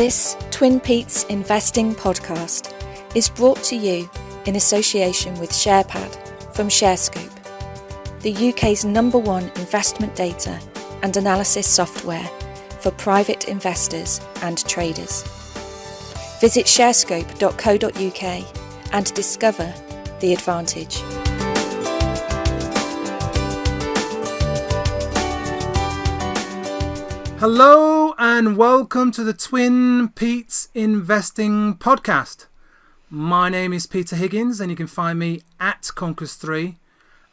This TwinPetes Investing podcast is brought to you in association with SharePad from SCS Group, the UK's #1 investment data and analysis software for private investors and traders. Visit sharescope.co.uk and discover the advantage. Hello and welcome to the TwinPetes Investing podcast. My name is Peter Higgins and you can find me at Conkers3,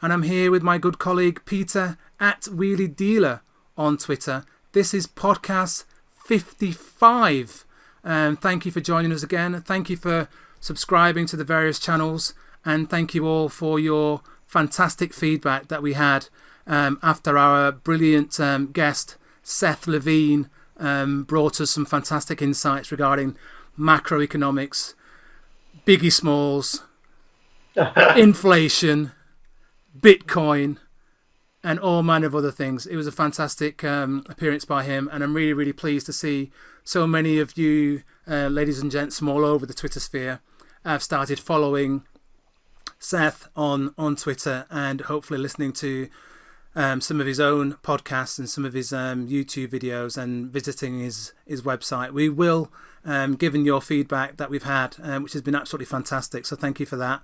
and I'm here with my good colleague Peter at Wheelie Dealer on Twitter. This is podcast 55. Thank you for joining us again. Thank you for subscribing to the various channels, and thank you all for your fantastic feedback that we had after our brilliant guest Seth Levine brought us some fantastic insights regarding macroeconomics, biggie smalls, inflation, Bitcoin, and all manner of other things. It was a fantastic appearance by him, and I'm really, really pleased to see so many of you, ladies and gents from all over the Twitter sphere, have started following Seth on Twitter and hopefully listening to some of his own podcasts and some of his YouTube videos and visiting his website. We will, given your feedback that we've had, which has been absolutely fantastic, so thank you for that,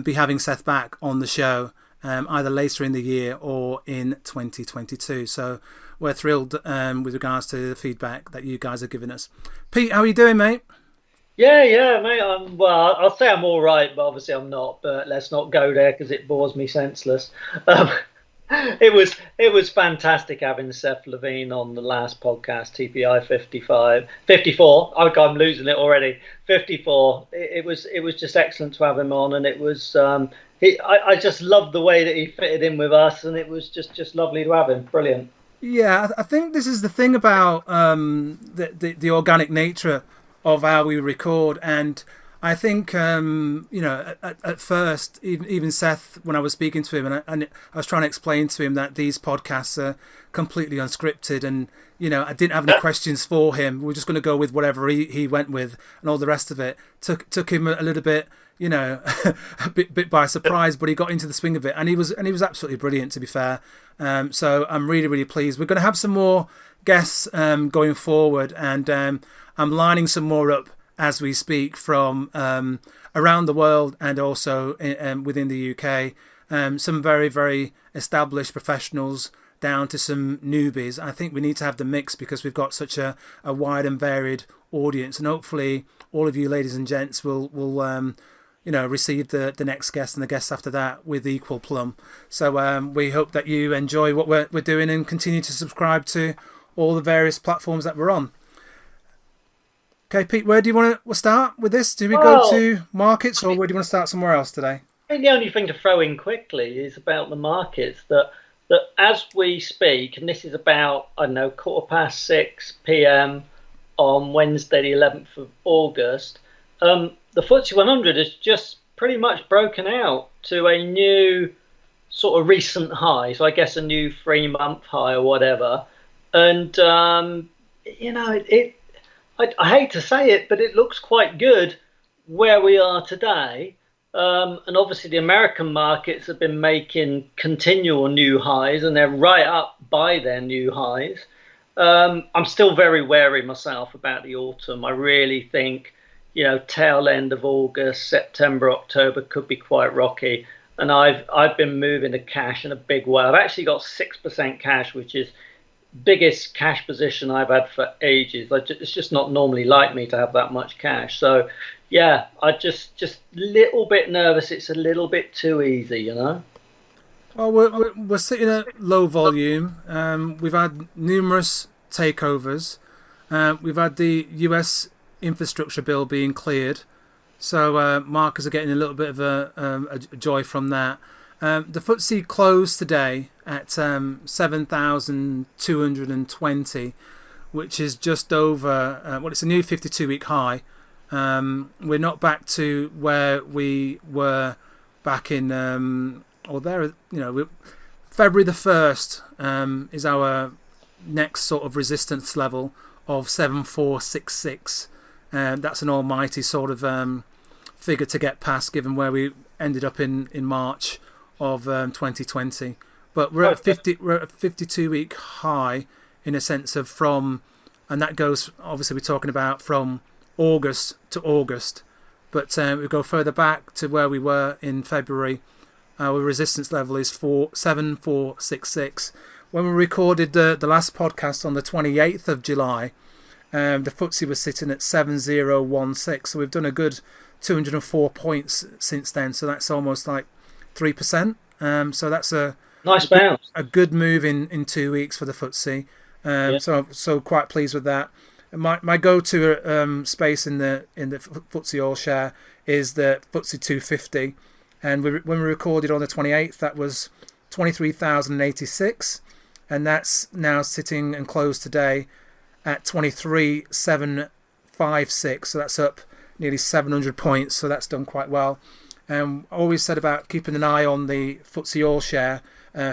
be having Seth back on the show either later in the year or in 2022. So we're thrilled with regards to the feedback that you guys have given us. Pete, how are you doing, mate? Yeah, mate. I'll say I'm all right, but obviously I'm not. But let's not go there because it bores me senseless. It was fantastic having Seth Levine on the last podcast, TPI 54. I'm losing it already. 54. It was just excellent to have him on, and it was I just loved the way that he fitted in with us, and it was just lovely to have him. Brilliant. Yeah, I think this is the thing about the organic nature of how we record, and I think, at first, even Seth, when I was speaking to him, and I was trying to explain to him that these podcasts are completely unscripted, and, I didn't have any questions for him. We were just going to go with whatever he went with, and all the rest of it took him a little bit, a bit by surprise, but he got into the swing of it, and he was absolutely brilliant, to be fair. So I'm really, really pleased. We're going to have some more guests going forward, and I'm lining some more up as we speak from around the world and also within the UK. Some very, very established professionals down to some newbies. I think we need to have the mix because we've got such a wide and varied audience, and hopefully all of you ladies and gents will receive the next guest and the guests after that with equal plum. So we hope that you enjoy what we're doing and continue to subscribe to all the various platforms that we're on. Okay, Pete, where do you want to start with this? Do we go to markets, or where do you want to start somewhere else today? I think the only thing to throw in quickly is about the markets, that as we speak, and this is about, 6:15 p.m. on Wednesday, the 11th of August, the FTSE 100 has just pretty much broken out to a new sort of recent high. So I guess a new 3-month high or whatever. And, I hate to say it, but it looks quite good where we are today. And obviously the American markets have been making continual new highs, and they're right up by their new highs. I'm still very wary myself about the autumn. I really think, tail end of August, September, October could be quite rocky. And I've been moving the cash in a big way. I've actually got 6% cash, which is biggest cash position I've had for ages. It's just not normally like me to have that much cash. So yeah, I just a little bit nervous. It's a little bit too easy, Well, we're sitting at low volume. We've had numerous takeovers. We've had the US infrastructure bill being cleared, so markets are getting a little bit of a joy from that. The FTSE closed today at 7,220, which is just over, it's a new 52-week high. We're not back to where we were back in, February the 1st is our next sort of resistance level of 7466. That's an almighty sort of figure to get past, given where we ended up in March of 2020. But we're at 52-week high in a sense of from, and that goes, obviously we're talking about from August to August. But we go further back to where we were in February. Our resistance level is 7466. When we recorded the last podcast on the 28th of July, the FTSE was sitting at 7016. So we've done a good 204 points since then. So that's almost like 3%. So that's a nice bounce. A good move in 2 weeks for the FTSE. So quite pleased with that. My go-to space in the FTSE All-share is the FTSE 250. And when we recorded on the 28th, that was 23,086. And that's now sitting and closed today at 23,756. So that's up nearly 700 points. So that's done quite well. I always said about keeping an eye on the FTSE All-share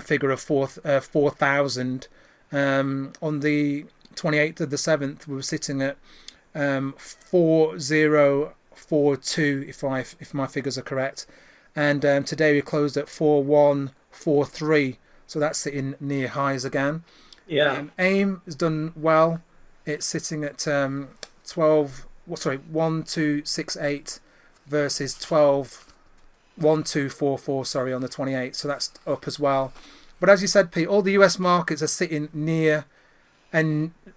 figure of 4,000. On the 28th of the 7th, we were sitting at 4042, if my figures are correct. And today we closed at 4143. So that's sitting near highs again. Yeah. AIM has done well. It's sitting at 1268 versus 1244 on the 28th. So that's up as well. But as you said, Pete, all the US markets are sitting near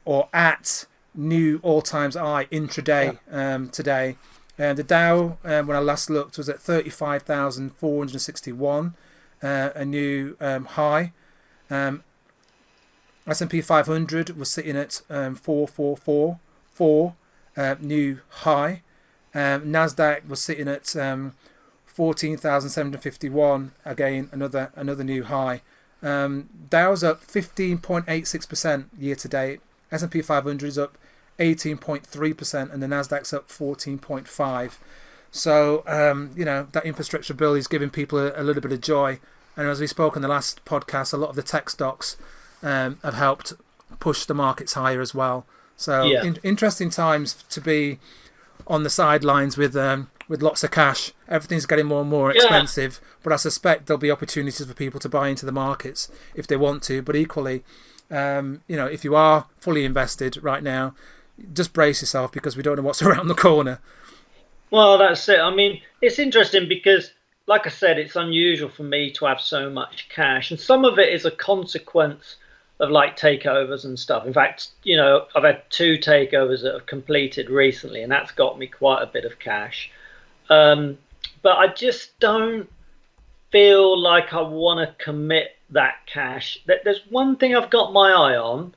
or at new all-time high intraday today. The Dow, when I last looked, was at 35,461, a new high. S&P 500 was sitting at 4444, new high. Nasdaq was sitting at 14,751, again another new high. Dow's up 15.86% year to date. S&P 500 is up 18.3%, and the Nasdaq's up 14.5%. So that infrastructure bill is giving people a little bit of joy. And as we spoke in the last podcast, a lot of the tech stocks have helped push the markets higher as well. So interesting times to be on the sidelines with lots of cash. Everything's getting more and more expensive, but I suspect there'll be opportunities for people to buy into the markets if they want to. But equally, if you are fully invested right now, just brace yourself, because we don't know what's around the corner. Well, that's it. I mean, it's interesting because, like I said, it's unusual for me to have so much cash, and some of it is a consequence of like takeovers and stuff. In fact, I've had 2 takeovers that have completed recently, and that's got me quite a bit of cash. But I just don't feel like I want to commit that cash. There's one thing I've got my eye on,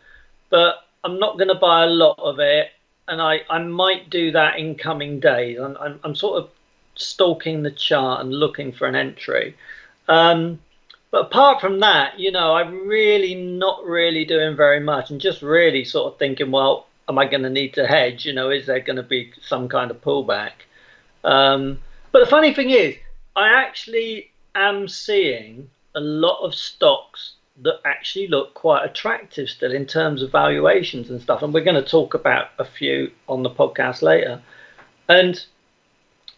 but I'm not going to buy a lot of it, and I might do that in coming days. I'm sort of stalking the chart and looking for an entry. But apart from that, I'm really not really doing very much, and just really sort of thinking, well, am I going to need to hedge? Is there going to be some kind of pullback? But the funny thing is, I actually am seeing a lot of stocks that actually look quite attractive still in terms of valuations and stuff. And we're going to talk about a few on the podcast later. And,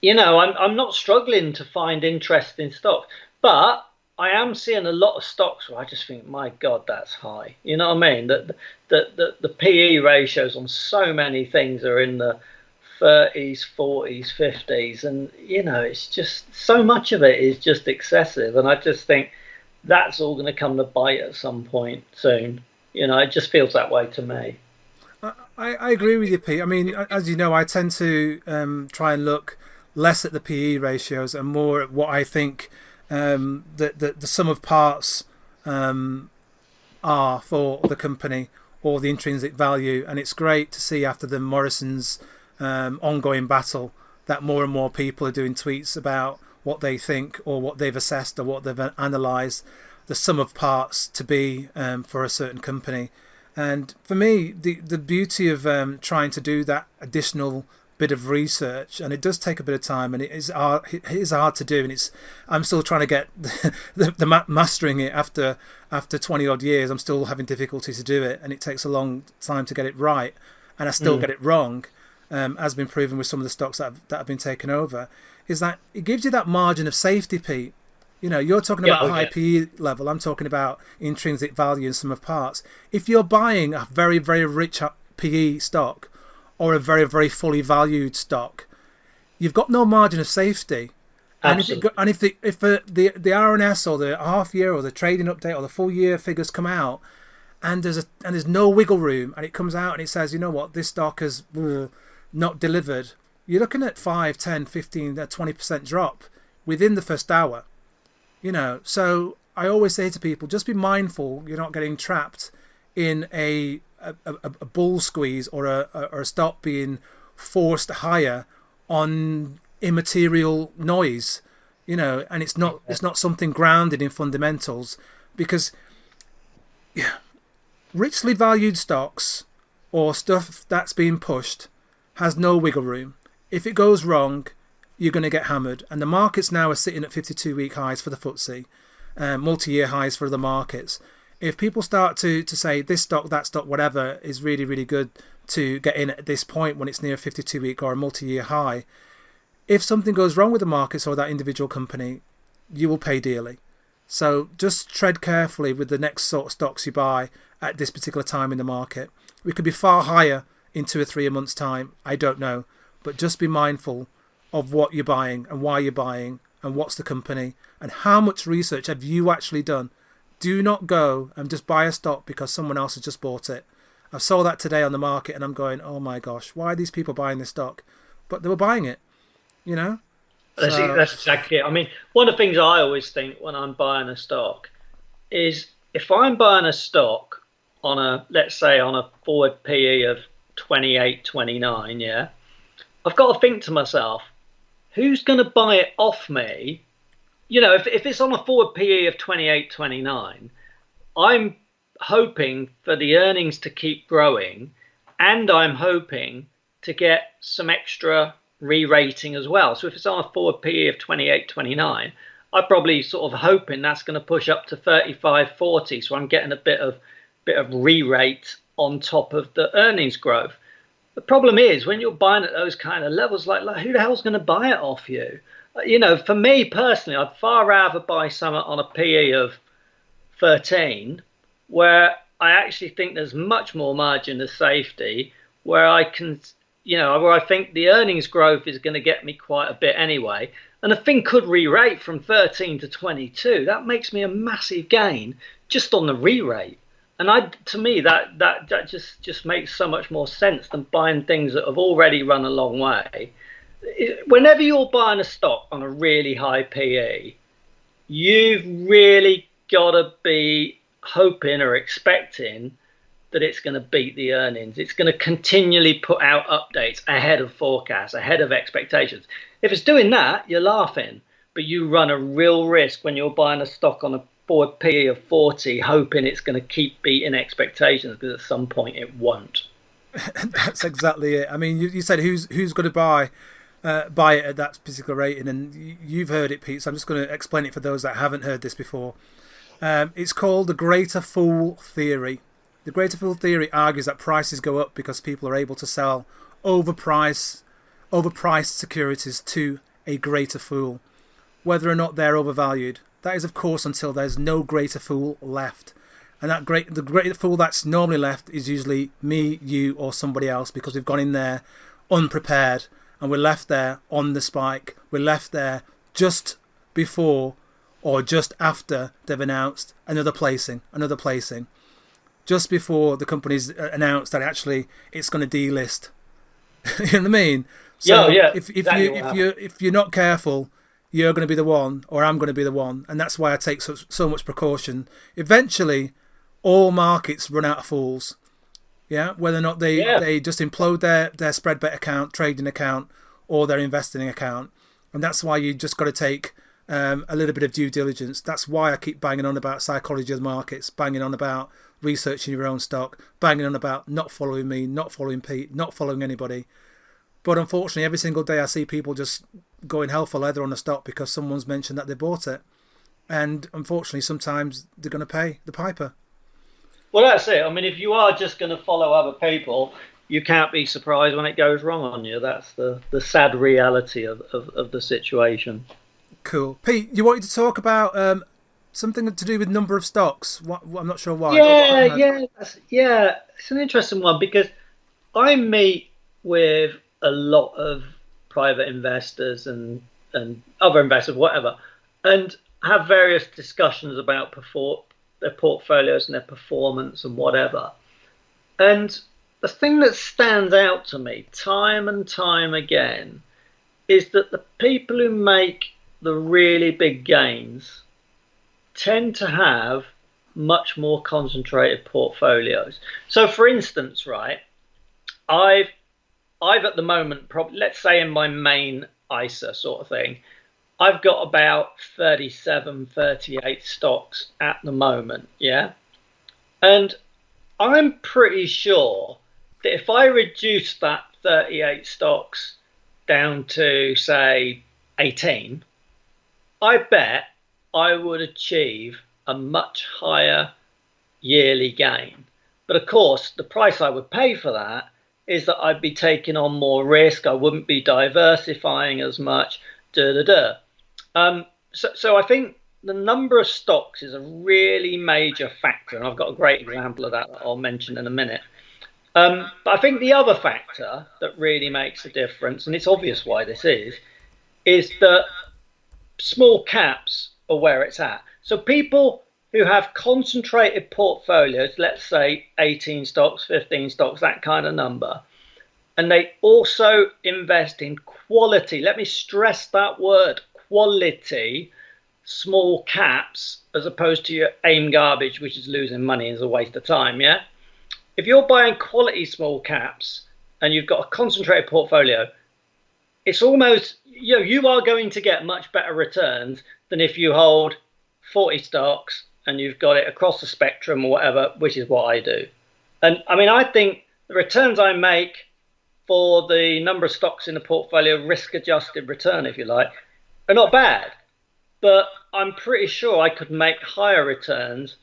I'm not struggling to find interesting stocks, but I am seeing a lot of stocks where I just think, my God, that's high. You know what I mean? The PE ratios on so many things are in the 30s, 40s, 50s. And, it's just so much of it is just excessive. And I just think that's all going to come to bite at some point soon. It just feels that way to me. I agree with you, Pete. I mean, as you know, I tend to try and look less at the PE ratios and more at what I think the sum of parts are for the company, or the intrinsic value. And it's great to see after the Morrison's ongoing battle that more and more people are doing tweets about what they think, or what they've assessed, or what they've analysed the sum of parts to be for a certain company. And for me, the beauty of trying to do that additional bit of research, and it does take a bit of time, and it is hard to do, and I'm still trying to get the mastering it after 20 odd years. I'm still having difficulty to do it, and it takes a long time to get it right. and I still get it wrong, has been proven with some of the stocks that have been taken over, is that it gives you that margin of safety, Pete. You know, you're talking about high PE level. I'm talking about intrinsic value in sum of parts. If you're buying a very, very rich PE stock or a very, very fully valued stock, you've got no margin of safety. Absolutely. And if the RNS or the half year or the trading update or the full year figures come out, and there's no wiggle room, and it comes out and it says, you know what, this stock has not delivered, you're looking at 5, 10, 15, 20% drop within the first hour. You know, so I always say to people, just be mindful you're not getting trapped in a bull squeeze or a stock being forced higher on immaterial noise, you know, and it's not something grounded in fundamentals, because richly valued stocks or stuff that's being pushed has no wiggle room. If it goes wrong, you're going to get hammered. And the markets now are sitting at 52-week highs for the FTSE, multi-year highs for the markets. If people start to say this stock, that stock, whatever, is really, really good to get in at this point when it's near a 52-week or a multi-year high, if something goes wrong with the markets or that individual company, you will pay dearly. So just tread carefully with the next sort of stocks you buy at this particular time in the market. We could be far higher in 2 or 3 months' time. I don't know. But just be mindful of what you're buying and why you're buying and what's the company and how much research have you actually done. Do not go and just buy a stock because someone else has just bought it. I saw that today on the market and I'm going, oh my gosh, why are these people buying this stock? But they were buying it, you know? That's exactly it. I mean, one of the things I always think when I'm buying a stock is if I'm buying a stock on a, let's say on a forward PE of 28, 29, yeah, I've got to think to myself, who's going to buy it off me? You know, if it's on a forward PE of 28, 29, I'm hoping for the earnings to keep growing, and I'm hoping to get some extra re-rating as well. So if it's on a forward PE of 28, 29, I'm probably sort of hoping that's going to push up to 35, 40. So I'm getting a bit of re-rate on top of the earnings growth. The problem is when you're buying at those kind of levels, like who the hell's going to buy it off you? You know, for me personally, I'd far rather buy something on a PE of 13, where I actually think there's much more margin of safety, where I can, you know, where I think the earnings growth is going to get me quite a bit anyway. And the thing could re-rate from 13 to 22. That makes me a massive gain just on the re-rate. And to me, that just makes so much more sense than buying things that have already run a long way. Whenever you're buying a stock on a really high PE, you've really got to be hoping or expecting that it's going to beat the earnings. It's going to continually put out updates ahead of forecasts, ahead of expectations. If it's doing that, you're laughing, but you run a real risk when you're buying a stock on a forward PE of 40, hoping it's going to keep beating expectations, because at some point it won't. That's exactly it. I mean, you said who's going to buy it at that particular rating, and you've heard it, Pete, so I'm just going to explain it for those that haven't heard this before. It's called the Greater Fool Theory. The Greater Fool Theory argues that prices go up because people are able to sell overpriced securities to a greater fool, whether or not they're overvalued. That is, of course, until there's no greater fool left. And the greater fool that's normally left is usually me, you, or somebody else, because we've gone in there unprepared and we're left there on the spike. We're left there just before or just after they've announced another placing. Just before the company's announced that actually it's going to delist. You know what I mean? So yeah, if you're not careful, you're going to be the one, or I'm going to be the one, and that's why I take so much precaution. Eventually, all markets run out of fools. Yeah, whether or not they just implode their spread bet account, trading account, or their investing account, and that's why you just got to take a little bit of due diligence. That's why I keep banging on about psychology of the markets, banging on about researching your own stock, banging on about not following me, not following Pete, not following anybody. But unfortunately, every single day I see people just going hell for leather on a stock because someone's mentioned that they bought it. And unfortunately, sometimes they're going to pay the piper. Well, that's it. I mean, if you are just going to follow other people, you can't be surprised when it goes wrong on you. That's the sad reality of the situation. Cool. Pete, you wanted to talk about something to do with number of stocks. I'm not sure why. Yeah. It's an interesting one because I meet with a lot of private investors and other investors, whatever, and have various discussions about their portfolios and their performance and whatever. And the thing that stands out to me time and time again is that the people who make the really big gains tend to have much more concentrated portfolios. So for instance, right, I've at the moment, probably, let's say in my main ISA sort of thing, I've got about 37, 38 stocks at the moment, yeah? And I'm pretty sure that if I reduce that 38 stocks down to, say, 18, I bet I would achieve a much higher yearly gain. But of course, the price I would pay for that is that I'd be taking on more risk. I wouldn't be diversifying as much. So I think the number of stocks is a really major factor, and I've got a great example of that I'll mention in a minute. But I think the other factor that really makes a difference, and it's obvious why this is that small caps are where it's at. So people who have concentrated portfolios, let's say 18 stocks, 15 stocks, that kind of number, and they also invest in quality, let me stress that word, quality, small caps, as opposed to your AIM garbage, which is losing money and is a waste of time, yeah? If you're buying quality small caps and you've got a concentrated portfolio, it's almost, you are going to get much better returns than if you hold 40 stocks and you've got it across the spectrum or whatever, which is what I do. And I mean, I think the returns I make for the number of stocks in the portfolio, risk-adjusted return, if you like, are not bad. But I'm pretty sure I could make higher returns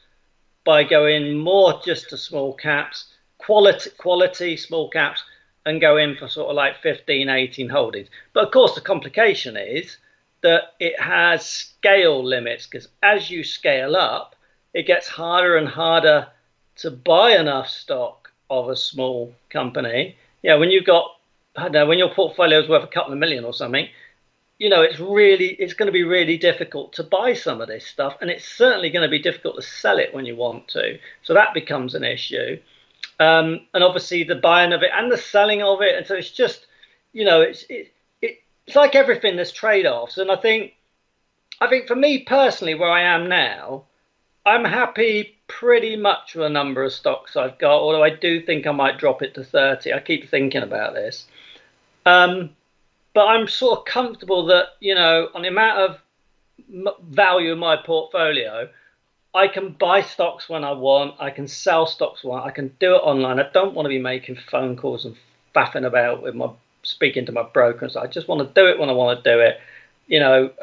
by going more just to small caps, quality small caps, and go in for sort of like 15, 18 holdings. But of course, the complication is that it has scale limits, because as you scale up, it gets harder and harder to buy enough stock of a small company. Yeah, when you've got, I don't know, when your portfolio is worth a couple of million or something, it's going to be really difficult to buy some of this stuff, and it's certainly going to be difficult to sell it when you want to. So that becomes an issue. And obviously the buying of it and the selling of it. And so it's just, it's like everything, there's trade-offs. And I think for me personally, where I am now, I'm happy pretty much with the number of stocks I've got, although I do think I might drop it to 30. I keep thinking about this. But I'm sort of comfortable that, on the amount of value in my portfolio, I can buy stocks when I want. I can sell stocks when I can do it online. I don't want to be making phone calls and faffing about with speaking to my broker. So I just want to do it when I want to do it,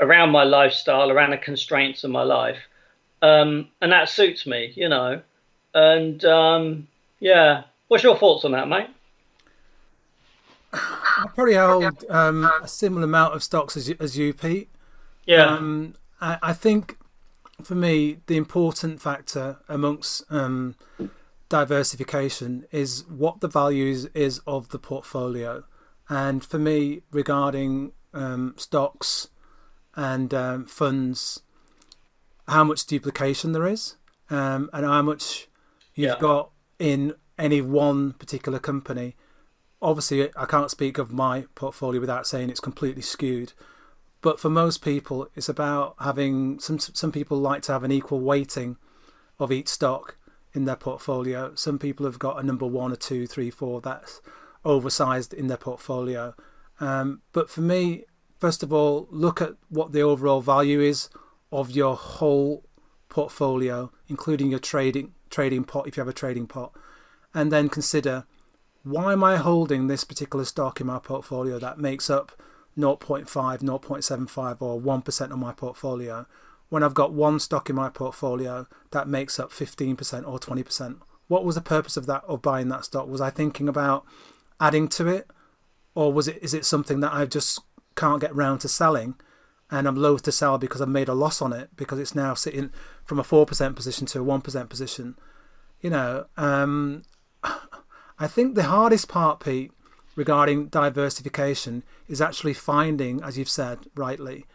around my lifestyle, around the constraints of my life. And that suits me, And what's your thoughts on that, mate? I probably hold a similar amount of stocks as you, Pete. Yeah. I think for me, the important factor amongst diversification is what the value is of the portfolio. And for me, regarding stocks and funds, how much duplication there is, and how much you've got in any one particular company. Obviously, I can't speak of my portfolio without saying it's completely skewed. But for most people, it's about having some people like to have an equal weighting of each stock in their portfolio. Some people have got a number 1 or 2, 3, 4 that's oversized in their portfolio. But for me, first of all, look at what the overall value is of your whole portfolio, including your trading pot, if you have a trading pot, and then consider, why am I holding this particular stock in my portfolio that makes up 0.5, 0.75 or 1% of my portfolio, when I've got one stock in my portfolio that makes up 15% or 20%? What was the purpose of buying that stock? Was I thinking about adding to it, or is it something that I just can't get round to selling, and I'm loath to sell because I've made a loss on it because it's now sitting from a 4% position to a 1% position. I think the hardest part, Pete, regarding diversification is actually finding, as you've said rightly,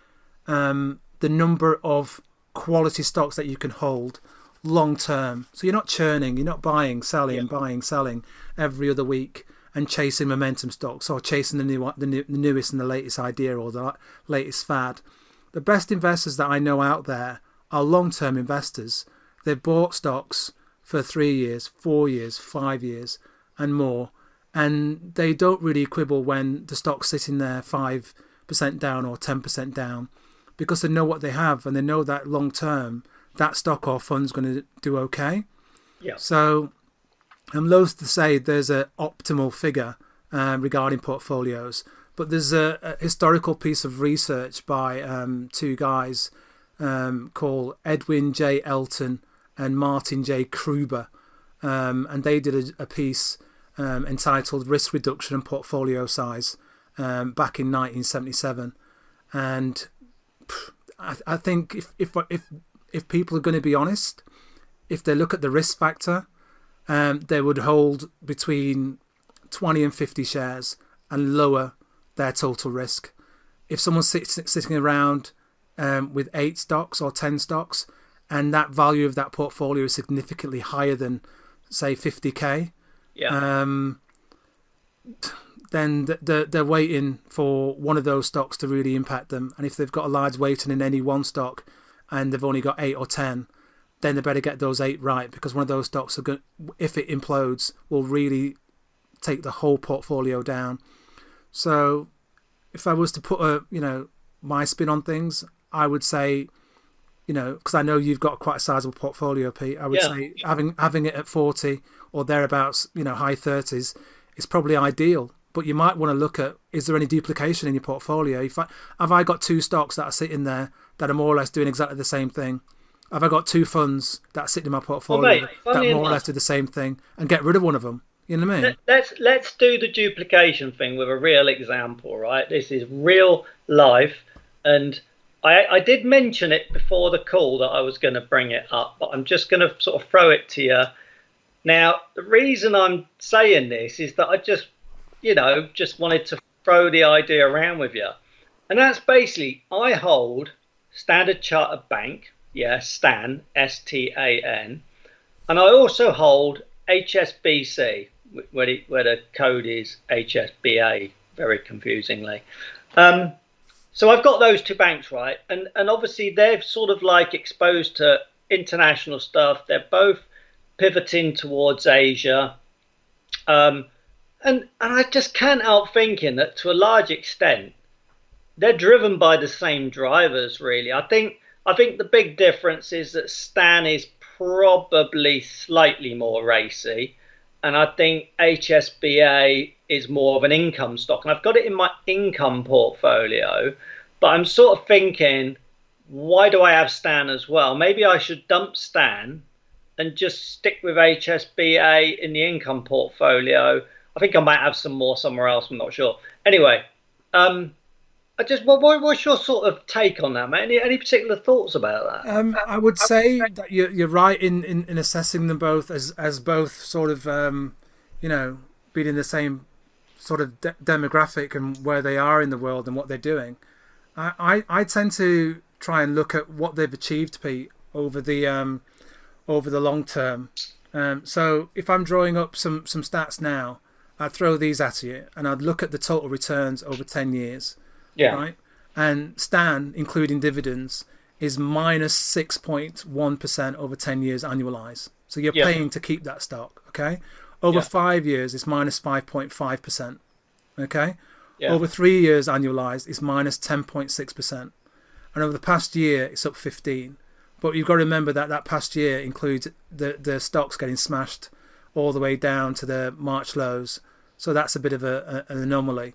the number of quality stocks that you can hold long term. So you're not churning, you're not buying, selling every other week and chasing momentum stocks or chasing the newest and the latest idea or the latest fad. The best investors that I know out there are long-term investors. They've bought stocks for 3 years, 4 years, 5 years and more, and they don't really quibble when the stock's sitting there 5% down or 10% down, because they know what they have and they know that long term that stock or fund's going to do okay. Yeah. So I'm loath to say there's an optimal figure regarding portfolios, but there's a historical piece of research by two guys called Edwin J. Elton and Martin J. Kruber, and they did a piece entitled Risk Reduction and Portfolio Size back in 1977, and I think if people are going to be honest, if they look at the risk factor, they would hold between 20 and 50 shares and lower their total risk. If someone's sitting around with 8 stocks or 10 stocks, and that value of that portfolio is significantly higher than, say, 50k, then they're waiting for one of those stocks to really impact them. And if they've got a large weighting in any one stock and they've only got 8 or 10, then they better get those 8 right, because one of those stocks, are going, if it implodes, will really take the whole portfolio down. So if I was to put my spin on things, I would say, because I know you've got quite a sizable portfolio, Pete, I would say having it at 40 or thereabouts, high 30s, is probably ideal. But you might want to look at, is there any duplication in your portfolio? Have I got 2 stocks that are sitting there that are more or less doing exactly the same thing? Have I got 2 funds that sit in my portfolio that more or less do the same thing, and get rid of one of them? You know what I mean? Let's do the duplication thing with a real example, right? This is real life, and I did mention it before the call that I was going to bring it up, but I'm just going to sort of throw it to you. Now, the reason I'm saying this is that I just wanted to throw the idea around with you. And that's basically, I hold Standard Chartered Bank, Stan, S-T-A-N, and I also hold HSBC, where the code is HSBA, very confusingly. So I've got those 2 banks, right? And obviously they're sort of like exposed to international stuff. They're both pivoting towards Asia. And I just can't help thinking that to a large extent, they're driven by the same drivers, really. I think the big difference is that Stan is probably slightly more racy, and I think HSBA is more of an income stock. And I've got it in my income portfolio, but I'm sort of thinking, why do I have Stan as well? Maybe I should dump Stan and just stick with HSBA in the income portfolio. I think I might have some more somewhere else, I'm not sure. Anyway, what's your sort of take on that, mate? Any particular thoughts about that? I would say that you're right in assessing them both as both sort of being in the same sort of demographic and where they are in the world and what they're doing. I tend to try and look at what they've achieved, Pete, over the long term. So if I'm drawing up some stats now, I'd throw these at you and I'd look at the total returns over 10 years. Yeah. Right. And Stan, including dividends, is minus 6.1% over 10 years annualized. So you're paying to keep that stock. Okay. Over 5 years, it's minus 5.5%. Okay. Yeah. Over 3 years annualized, it's minus 10.6%. And over the past year, it's up 15%. But you've got to remember that past year includes the stocks getting smashed all the way down to the March lows. So that's a bit of an anomaly.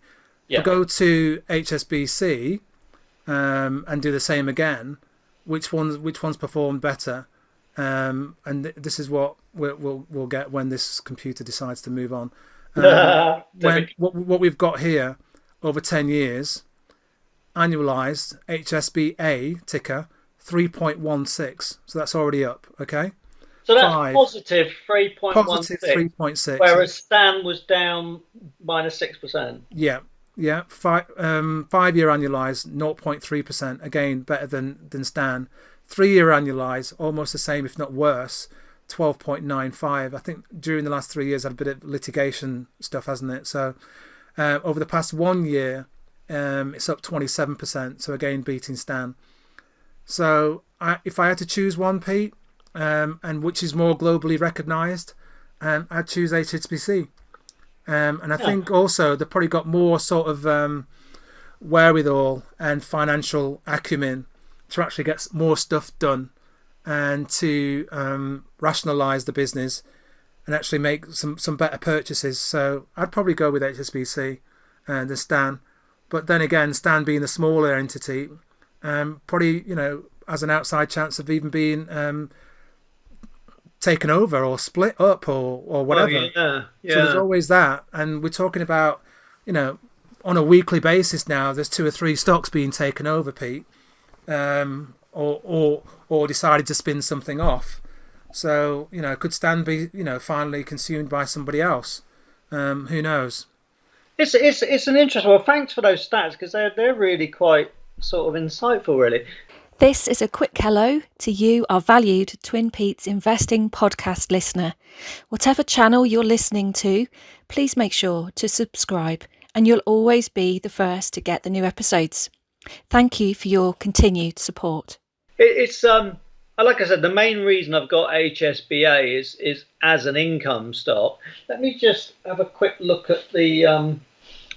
Yeah. If I go to HSBC and do the same again, which ones performed better? And this is what we'll get when this computer decides to move on. What we've got here over 10 years, annualized HSBA ticker 3.16. So that's already up. Okay. So that's positive 3.16. Positive 3.6. Whereas Stan was down -6%. Yeah. 5-year annualized 0.3%. Again, better than Stan. 3-year annualized, almost the same, if not worse. 12.95. I think during the last 3 years had a bit of litigation stuff, hasn't it? So over the past 1 year, it's up 27%. So again, beating Stan. So if I had to choose one, Pete, and which is more globally recognised, I'd choose HSBC. And I think also they've probably got more sort of wherewithal and financial acumen to actually get more stuff done and to rationalise the business and actually make some better purchases. So I'd probably go with HSBC than Stan. But then again, Stan being the smaller entity, probably, has an outside chance of even being taken over or split up or whatever. So there's always that. And we're talking about, on a weekly basis now, there's 2 or 3 stocks being taken over, Pete, or decided to spin something off. So, could Stan be, finally consumed by somebody else? Who knows? It's an interesting. Well, thanks for those stats, because they're really quite sort of insightful, really. This is a quick hello to you, our valued TwinPetes Investing podcast listener. Whatever channel you're listening to, please make sure to subscribe, and you'll always be the first to get the new episodes. Thank you for your continued support. It's like I said, the main reason I've got HSBA is as an income stock. Let me just have a quick look at the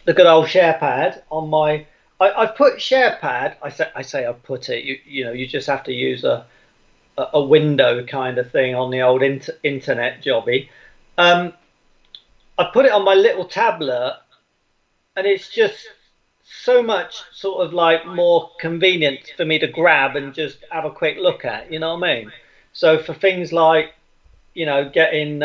good old SharePad on my. I've put SharePad. I say I've put it. You just have to use a window kind of thing on the old internet jobby. I put it on my little tablet, and it's just so much sort of like more convenient for me to grab and just have a quick look at, you know what I mean? So for things like, getting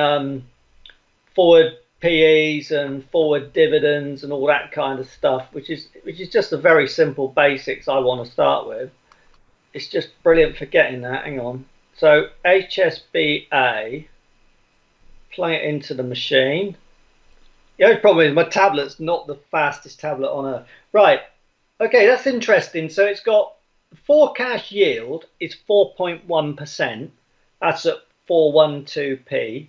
forward PEs and forward dividends and all that kind of stuff, which is just the very simple basics I want to start with. It's just brilliant for getting that. Hang on. So HSBA, play it into the machine. The only problem is my tablet's not the fastest tablet on earth. Right. Okay, that's interesting. So it's got forecast yield is 4.1%. That's at 412p.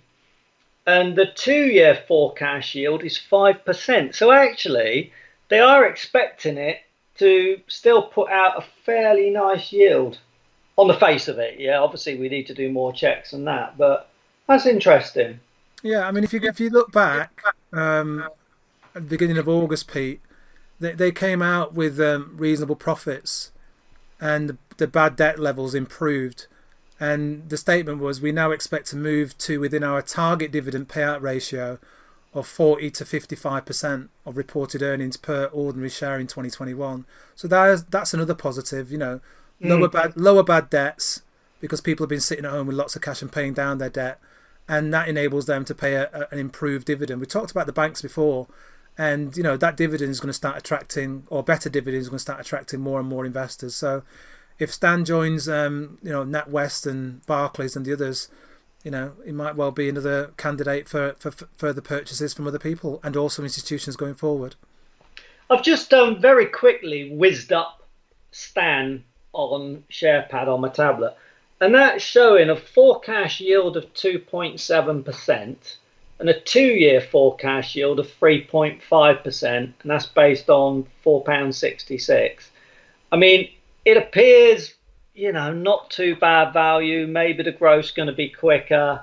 And the 2-year forecast yield is 5%. So actually, they are expecting it to still put out a fairly nice yield on the face of it. Yeah, obviously we need to do more checks than that, but that's interesting. Yeah, I mean, if you look back at the beginning of August, Pete, they came out with reasonable profits, and the bad debt levels improved. And the statement was, we now expect to move to within our target dividend payout ratio of 40 to 55% of reported earnings per ordinary share in 2021. So that's another positive. Lower bad debts, because people have been sitting at home with lots of cash and paying down their debt. And that enables them to pay an improved dividend. We talked about the banks before, and that dividend is going to start attracting, or better dividends are going to start attracting more and more investors. So if Stan joins, NatWest and Barclays and the others, it might well be another candidate for further purchases from other people and also institutions going forward. I've just very quickly whizzed up Stan on SharePad on my tablet. And that's showing a forecast yield of 2.7% and a 2-year forecast yield of 3.5%. And that's based on £4.66. I mean, it appears, not too bad value. Maybe the growth's going to be quicker.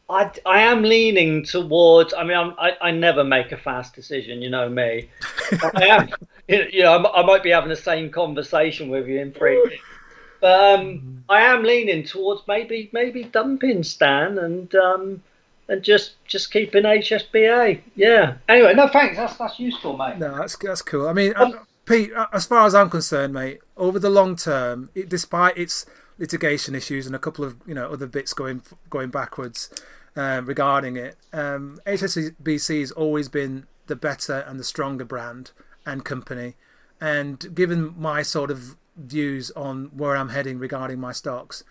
I am leaning towards, I never make a fast decision, you know me. I am, I might be having the same conversation with you in 3 weeks. I am leaning towards maybe dumping Stan and just keeping HSBA. Yeah. Anyway, no thanks. That's useful, mate. No, that's cool. I mean, Pete, as far as I'm concerned, mate, over the long term, despite its litigation issues and a couple of other bits going backwards, regarding it. HSBC has always been the better and the stronger brand and company. And given my sort of views on where I'm heading regarding my stocks,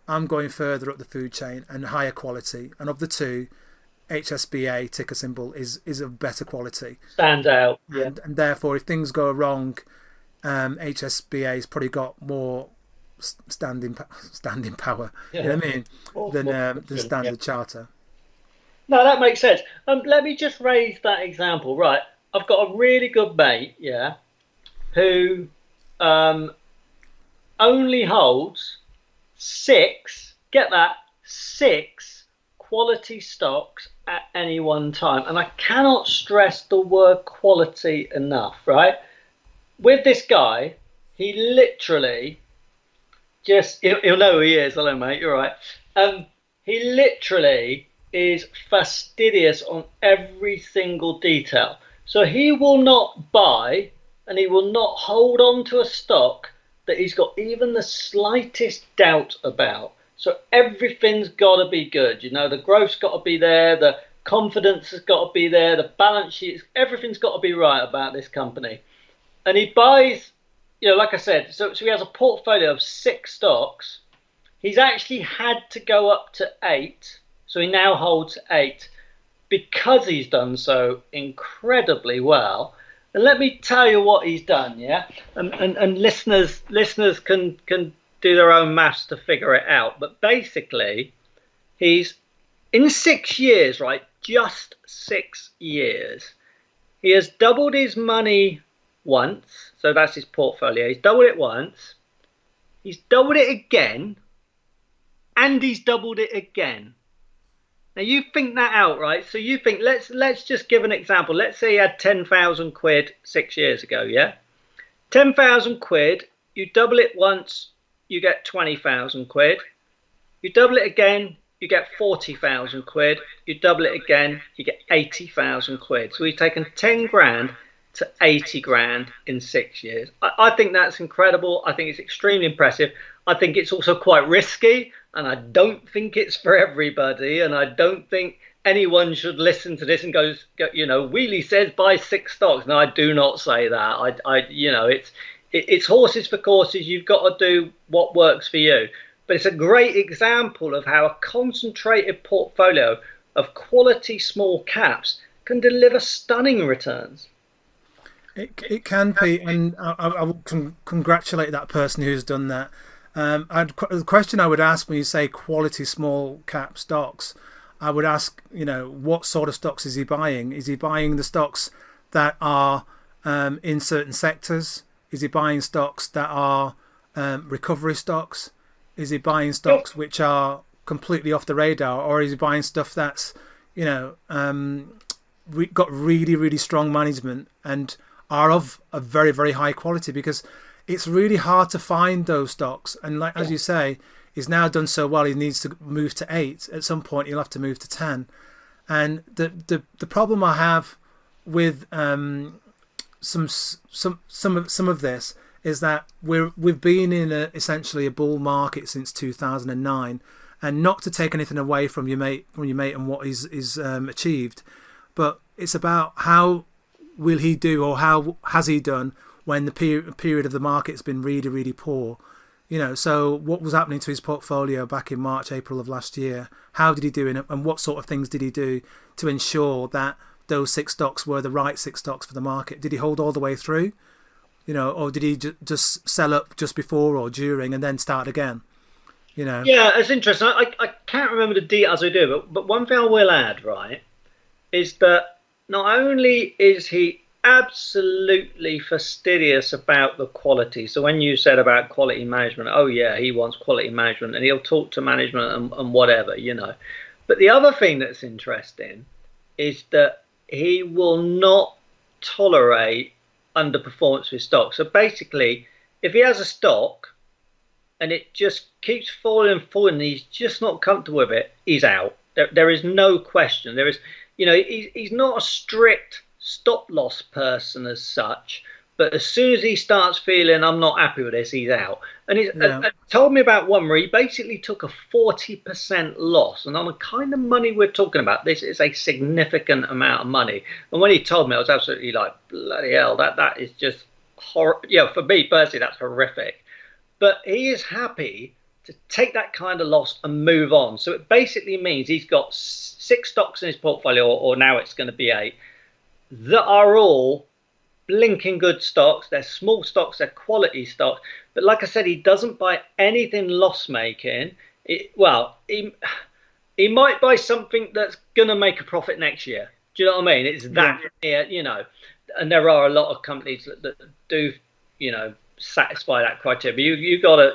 I'm going further up the food chain and higher quality. And of the two, HSBA ticker symbol is of better quality. Stands out. Yeah. And therefore, if things go wrong, HSBA's probably got more standing power. Yeah. You know what I mean? Than Standard Charter. No, that makes sense. Let me just raise that example. Right, I've got a really good mate, yeah, who only holds six quality stocks at any one time. And I cannot stress the word quality enough, right? With this guy, he literally he'll know who he is. Hello, mate, you're right. He literally is fastidious on every single detail. So he will not buy and he will not hold on to a stock that he's got even the slightest doubt about. So everything's got to be good. You know, the growth's got to be there, the confidence has got to be there, the balance sheet, everything's got to be right about this company. And he buys, you know, like I said, so he has a portfolio of 6 stocks. He's actually had to go up to 8. So he now holds 8 because he's done so incredibly well. And let me tell you what he's done, yeah? And listeners can do their own maths to figure it out. But basically, he's in 6 years, right? Just 6 years. He has doubled his money once. So that's his portfolio. He's doubled it once. He's doubled it again. And he's doubled it again. Now you think that out, right? So you think, let's just give an example. Let's say he had 10,000 quid 6 years ago, yeah? 10,000 quid, you double it once, you get 20,000 quid. You double it again, you get 40,000 quid. You double it again, you get 80,000 quid. So he's taken 10 grand to 80 grand in 6 years. I think that's incredible. I think it's extremely impressive. I think it's also quite risky, and I don't think it's for everybody, and I don't think anyone should listen to this and go, you know, Wheelie says buy 6 stocks. No, I do not say that. You know, it's horses for courses. You've got to do what works for you. But it's a great example of how a concentrated portfolio of quality small caps can deliver stunning returns. It can, Pete, and I will congratulate that person who's done that. The question I would ask when you say quality small cap stocks, I would ask, you know, what sort of stocks is he buying? Is he buying the stocks that are in certain sectors? Is he buying stocks that are recovery stocks? Is he buying stocks which are completely off the radar? Or is he buying stuff that's, you know, got really, really strong management and are of a very, very high quality? Because it's really hard to find those stocks. And like as you say, he's now done so well, he needs to move to 8. At some point, he'll have to move to 10. And the problem I have with some of this is that we've been in essentially a bull market since 2009. And not to take anything away from your mate and what he's achieved, but it's about how will he do, or how has he done when the period of the market's been really, really poor. You know, so what was happening to his portfolio back in March, April of last year? How did he do in it, and what sort of things did he do to ensure that those 6 stocks were the right 6 stocks for the market? Did he hold all the way through? You know, or did he just sell up just before or during and then start again? You know. Yeah, it's interesting. I can't remember the details I do, but one thing I will add, right, is that not only is he absolutely fastidious about the quality. So when you said about quality management, oh yeah, he wants quality management and he'll talk to management and whatever, you know. But the other thing that's interesting is that he will not tolerate underperformance with stock. So basically, if he has a stock and it just keeps falling and he's just not comfortable with it, he's out. There is no question. There is, you know, he's not a strict stop loss person as such, But as soon as he starts feeling I'm not happy with this, he's out. And he's told me about one where he basically took a 40% loss. And on the kind of money we're talking about, this is a significant amount of money. And when he told me, I was absolutely like, bloody hell, that is just horrible. Yeah, for me personally, that's horrific. But he is happy to take that kind of loss and move on. So it basically means he's got 6 stocks in his portfolio, or now it's going to be 8, that are all blinking good stocks. They're small stocks, they're quality stocks. But like I said, he doesn't buy anything loss-making. He might buy something that's going to make a profit next year. Do you know what I mean? It's that, you know, and there are a lot of companies that do, you know, satisfy that criteria. But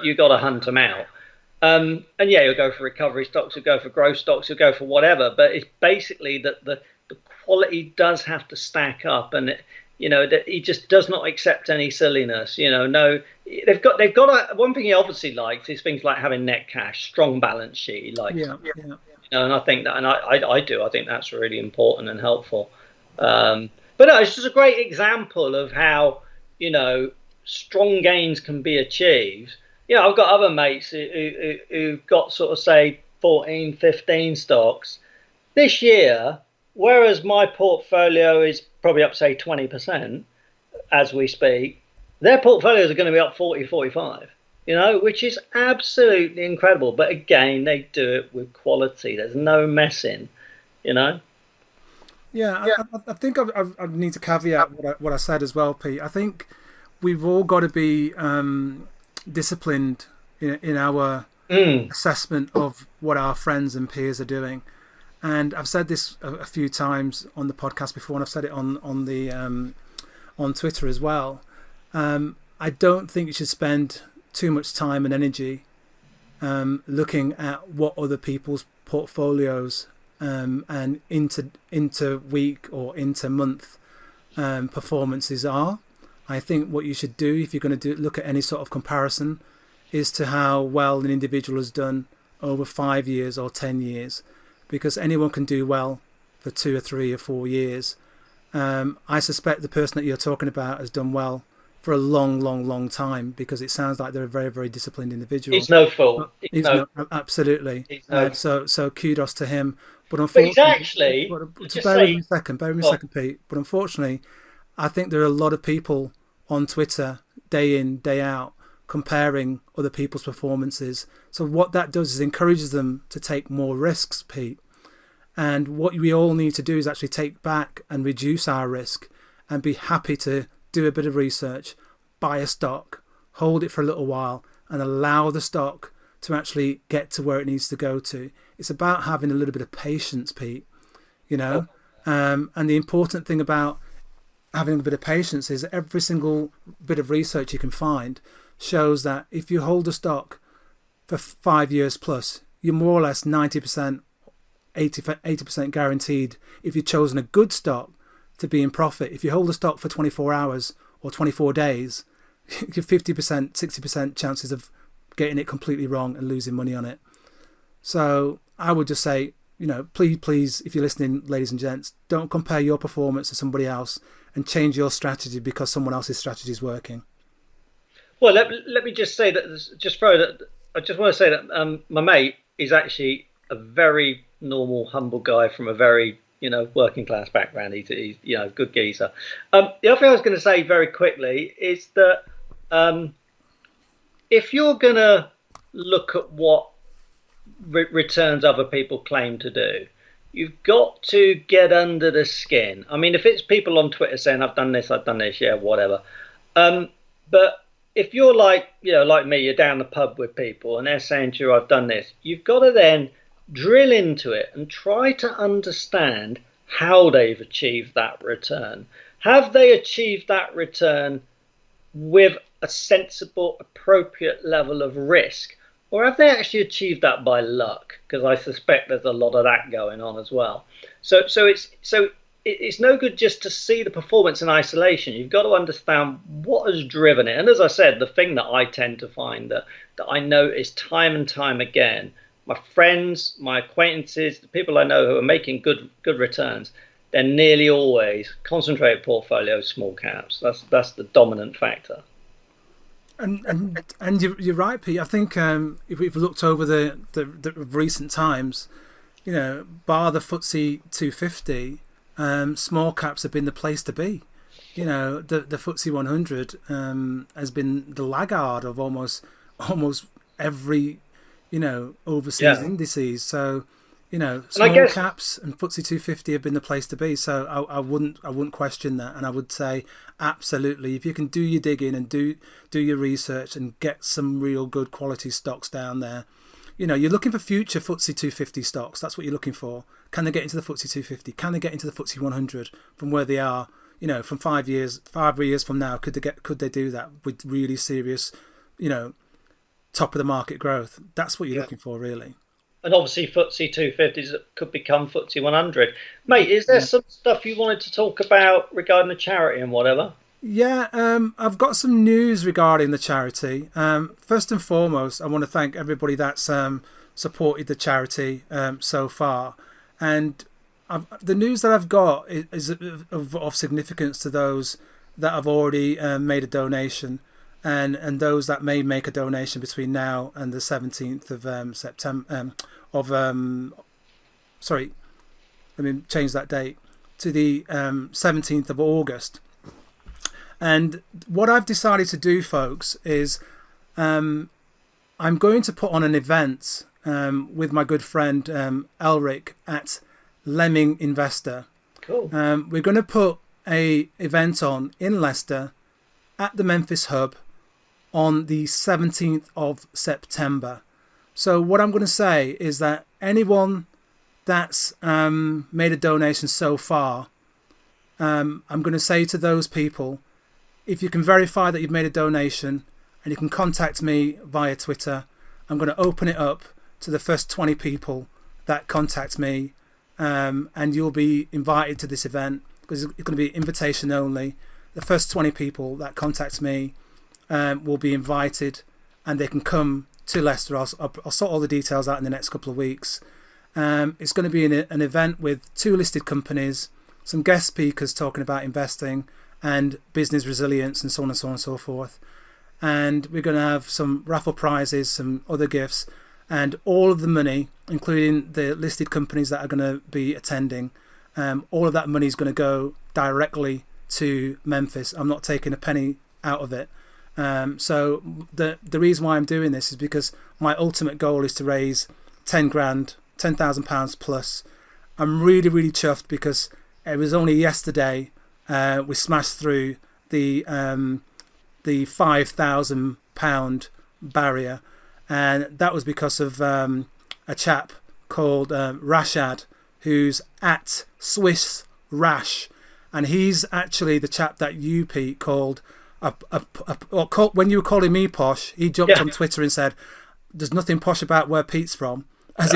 you gotta hunt them out. And yeah, you'll go for recovery stocks, you'll go for growth stocks, you'll go for whatever. But it's basically that the quality does have to stack up, and you know that he just does not accept any silliness. You know, no, they've got one thing he obviously likes is things like having net cash, strong balance sheet. He likes, you know, and I think that, and I do. I think that's really important and helpful. But no, it's just a great example of how, you know, strong gains can be achieved. You know, I've got other mates who've got sort of, say, 14, 15 stocks this year, whereas my portfolio is probably up, say, 20% as we speak. Their portfolios are going to be up 40, 45, you know, which is absolutely incredible. But again, they do it with quality. There's no messing, you know. Yeah, I think I need to caveat what I said as well, Pete. I think we've all got to be disciplined in our assessment of what our friends and peers are doing. And I've said this a few times on the podcast before, and I've said it on Twitter as well. I don't think you should spend too much time and energy looking at what other people's portfolios and into week or into month performances are. I think what you should do if you're going to look at any sort of comparison is to how well an individual has done over 5 years or 10 years, because anyone can do well for 2 or 3 or 4 years. I suspect the person that you're talking about has done well for a long time, because it sounds like they're a very, very disciplined individual. It's no fault. Absolutely. So kudos to him. But unfortunately, bear with me a second, Pete. But unfortunately, I think there are a lot of people on Twitter day in, day out comparing other people's performances. So what that does is encourages them to take more risks, Pete. And what we all need to do is actually take back and reduce our risk and be happy to do a bit of research, buy a stock, hold it for a little while, and allow the stock to actually get to where it needs to go to. It's about having a little bit of patience, Pete, you know. And the important thing about having a bit of patience is every single bit of research you can find shows that if you hold a stock for 5 years plus, you're more or less 90%, 80% guaranteed if you've chosen a good stock to be in profit. If you hold a stock for 24 hours or 24 days, you're 50%, 60% chances of getting it completely wrong and losing money on it. So I would just say, you know, please, if you're listening, ladies and gents, don't compare your performance to somebody else and change your strategy because someone else's strategy is working. Well, let me just say that, I just want to say that my mate is actually a very normal, humble guy from a very, you know, working class background. He's you know, good geezer. The other thing I was going to say very quickly is that if you're going to look at what returns other people claim to do, you've got to get under the skin. I mean, if it's people on Twitter saying, I've done this, yeah, whatever. But if you're like, you know, like me, you're down the pub with people and they're saying to you, I've done this, you've got to then drill into it and try to understand how they've achieved that return. Have they achieved that return with a sensible, appropriate level of risk? Or have they actually achieved that by luck? Because I suspect there's a lot of that going on as well. So it's no good just to see the performance in isolation. You've got to understand what has driven it. And as I said, the thing that I tend to find that I notice time and time again, my friends, my acquaintances, the people I know who are making good returns, they're nearly always concentrated portfolios, small caps. That's the dominant factor. And you're right, Pete. I think if we've looked over the recent times, bar the FTSE 250, small caps have been the place to be. The FTSE 100 has been the laggard of almost every overseas indices. So small caps and FTSE 250 have been the place to be. So I wouldn't question that, and I would say absolutely, if you can do your digging and do your research and get some real good quality stocks down there. You're looking for future FTSE 250 stocks. That's what you're looking for. Can they get into the FTSE 250? Can they get into the FTSE 100 from where they are? From 5 years from now, could they do that with really serious, top of the market growth? That's what you're looking for, really. And obviously, FTSE 250s could become FTSE 100. Mate, is there some stuff you wanted to talk about regarding the charity and whatever? Yeah, I've got some news regarding the charity. First and foremost, I want to thank everybody that's supported the charity so far. And the news that I've got is of significance to those that have already made a donation, and those that may make a donation between now and the 17th of September. Sorry, let me change that date to the 17th of August. And what I've decided to do, folks, is I'm going to put on an event with my good friend Elric at Lemming Investor. Cool. We're going to put a event on in Leicester at the Menphys Hub on the 17th of September. So what I'm going to say is that anyone that's made a donation so far, I'm going to say to those people, if you can verify that you've made a donation and you can contact me via Twitter, I'm going to open it up to the first 20 people that contact me, and you'll be invited to this event because it's going to be invitation only. The first 20 people that contact me will be invited, and they can come to Leicester. I'll sort all the details out in the next couple of weeks. It's going to be an event with 2 listed companies, some guest speakers talking about investing and business resilience and so on and so on and so forth. And we're going to have some raffle prizes, some other gifts, and all of the money, including the listed companies that are going to be attending, all of that money is going to go directly to Menphys. I'm not taking a penny out of it. So the reason why I'm doing this is because my ultimate goal is to raise 10 grand, £10,000 plus. I'm really, really chuffed because it was only yesterday we smashed through the £5,000 barrier, and that was because of a chap called Rashad, who's at Swiss Rash, and he's actually the chap that you, Pete, called when you were calling me posh. He jumped on Twitter and said, "There's nothing posh about where Pete's from," as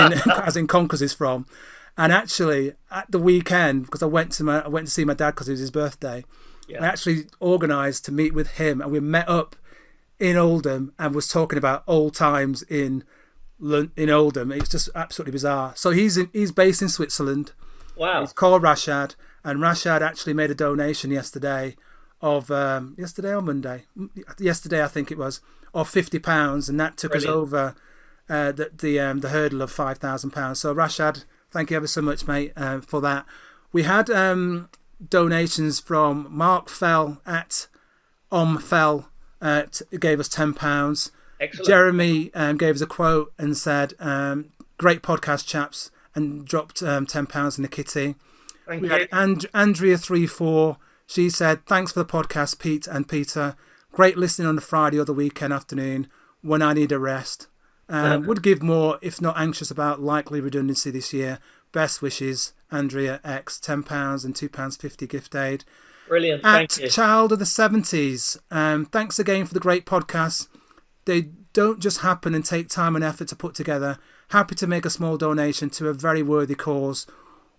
in Conkers is from. And actually, at the weekend, because I went to see my dad because it was his birthday, I actually organised to meet with him, and we met up in Oldham and was talking about old times in Oldham. It's just absolutely bizarre. So he's based in Switzerland. Wow. He's called Rashad, and Rashad actually made a donation yesterday of yesterday or Monday. Yesterday, I think it was, of £50, and that took us over the hurdle of £5,000. So Rashad, thank you ever so much, mate, for that. We had donations from Mark Fell at Fell, gave us £10. Excellent. Jeremy gave us a quote and said, "Great podcast, chaps," and dropped £10 in the kitty. Thank we you. had Andrea34. She said, "Thanks for the podcast, Pete and Peter. Great listening on a Friday or the weekend afternoon when I need a rest. Would give more if not anxious about likely redundancy this year. Best wishes, Andrea X." £10 and £2.50 gift aid. Brilliant. At Thank you. Child of the 70s. Thanks again for the great podcast. They don't just happen and take time and effort to put together. Happy to make a small donation to a very worthy cause.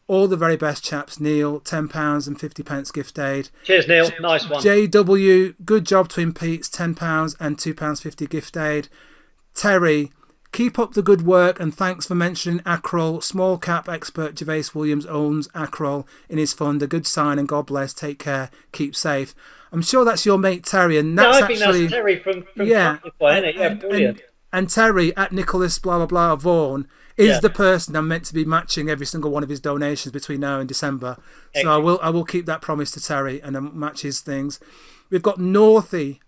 All the very best, chaps. Neil, £10 and 50p gift aid. Cheers, Neil. Nice one. JW, good job, TwinPetes, £10 and £2.50 gift aid. Terry, Keep up the good work and thanks for mentioning Acrol. Small cap expert Gervais Williams owns Acrol in his fund. A good sign, and God bless. Take care. Keep safe. I'm sure that's your mate Terry, and that's I think that's Terry from Spotify, isn't it? Yeah, brilliant. And Terry at Nicholas blah blah blah Vaughan is the person I'm meant to be matching every single one of his donations between now and December. Excellent. So I will keep that promise to Terry and match his things. We've got Northy.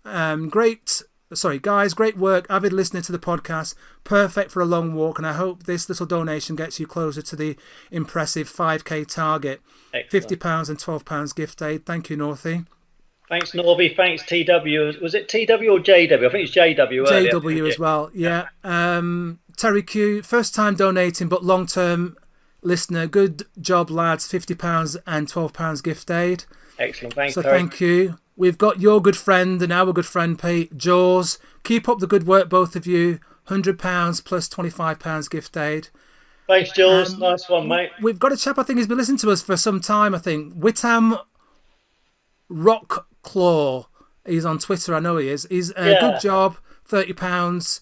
Guys, great work. Avid listener to the podcast. Perfect for a long walk, and I hope this little donation gets you closer to the impressive 5k target. Excellent. £50 and £12 gift aid. Thank you, Northy. Thanks, Norby. Thanks, TW. Was it TW or JW? I think it's JW. JW as well, yeah. Terry Q, first time donating, but long-term listener. Good job, lads. £50 and £12 gift aid. Excellent. Thanks, Terry. Terry. Thank you. We've got your good friend and our good friend, Pete, Jaws. Keep up the good work, both of you. £100 plus £25 gift aid. Thanks, Jaws. Nice one, mate. We've got a chap, I think, who's been listening to us for some time, I think. Witham Rockclaw. He's on Twitter, I know he is. He's good job, £30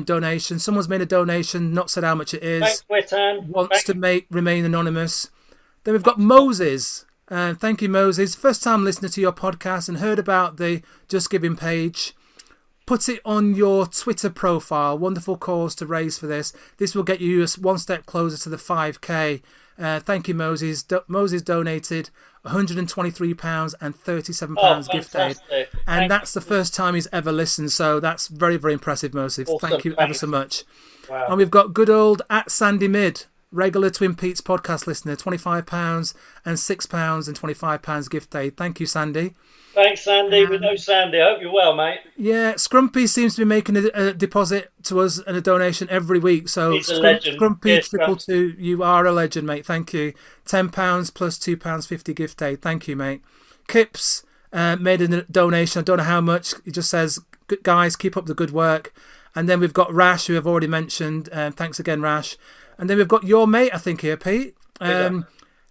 donation. Someone's made a donation, not said how much it is. Thanks, Witham. Wants to remain anonymous. Then we've got Moses. Thank you, Moses. First time listener to your podcast and heard about the Just Giving page. Put it on your Twitter profile. Wonderful cause to raise for this. This will get you one step closer to the 5k. Thank you, Moses. Moses donated £123 and £37 gift aid. And that's the first time he's ever listened. So that's very, very impressive, Moses. Awesome. Thank you ever so much. Wow. And we've got good old at Sandy Mid. Regular TwinPetes podcast listener, £25 and £6 and £25 gift aid. Thank you, Sandy. Thanks, Sandy. We know Sandy. I hope you're well, mate. Yeah, Scrumpy seems to be making a deposit to us and a donation every week. So He's a legend. Scrumpy Yes, 222, you are a legend, mate. Thank you. £10 plus £2.50 gift aid. Thank you, mate. Kips made a donation. I don't know how much. He just says, guys, keep up the good work. And then we've got Rash, who I've already mentioned. Thanks again, Rash. And then we've got your mate, I think, here, Pete.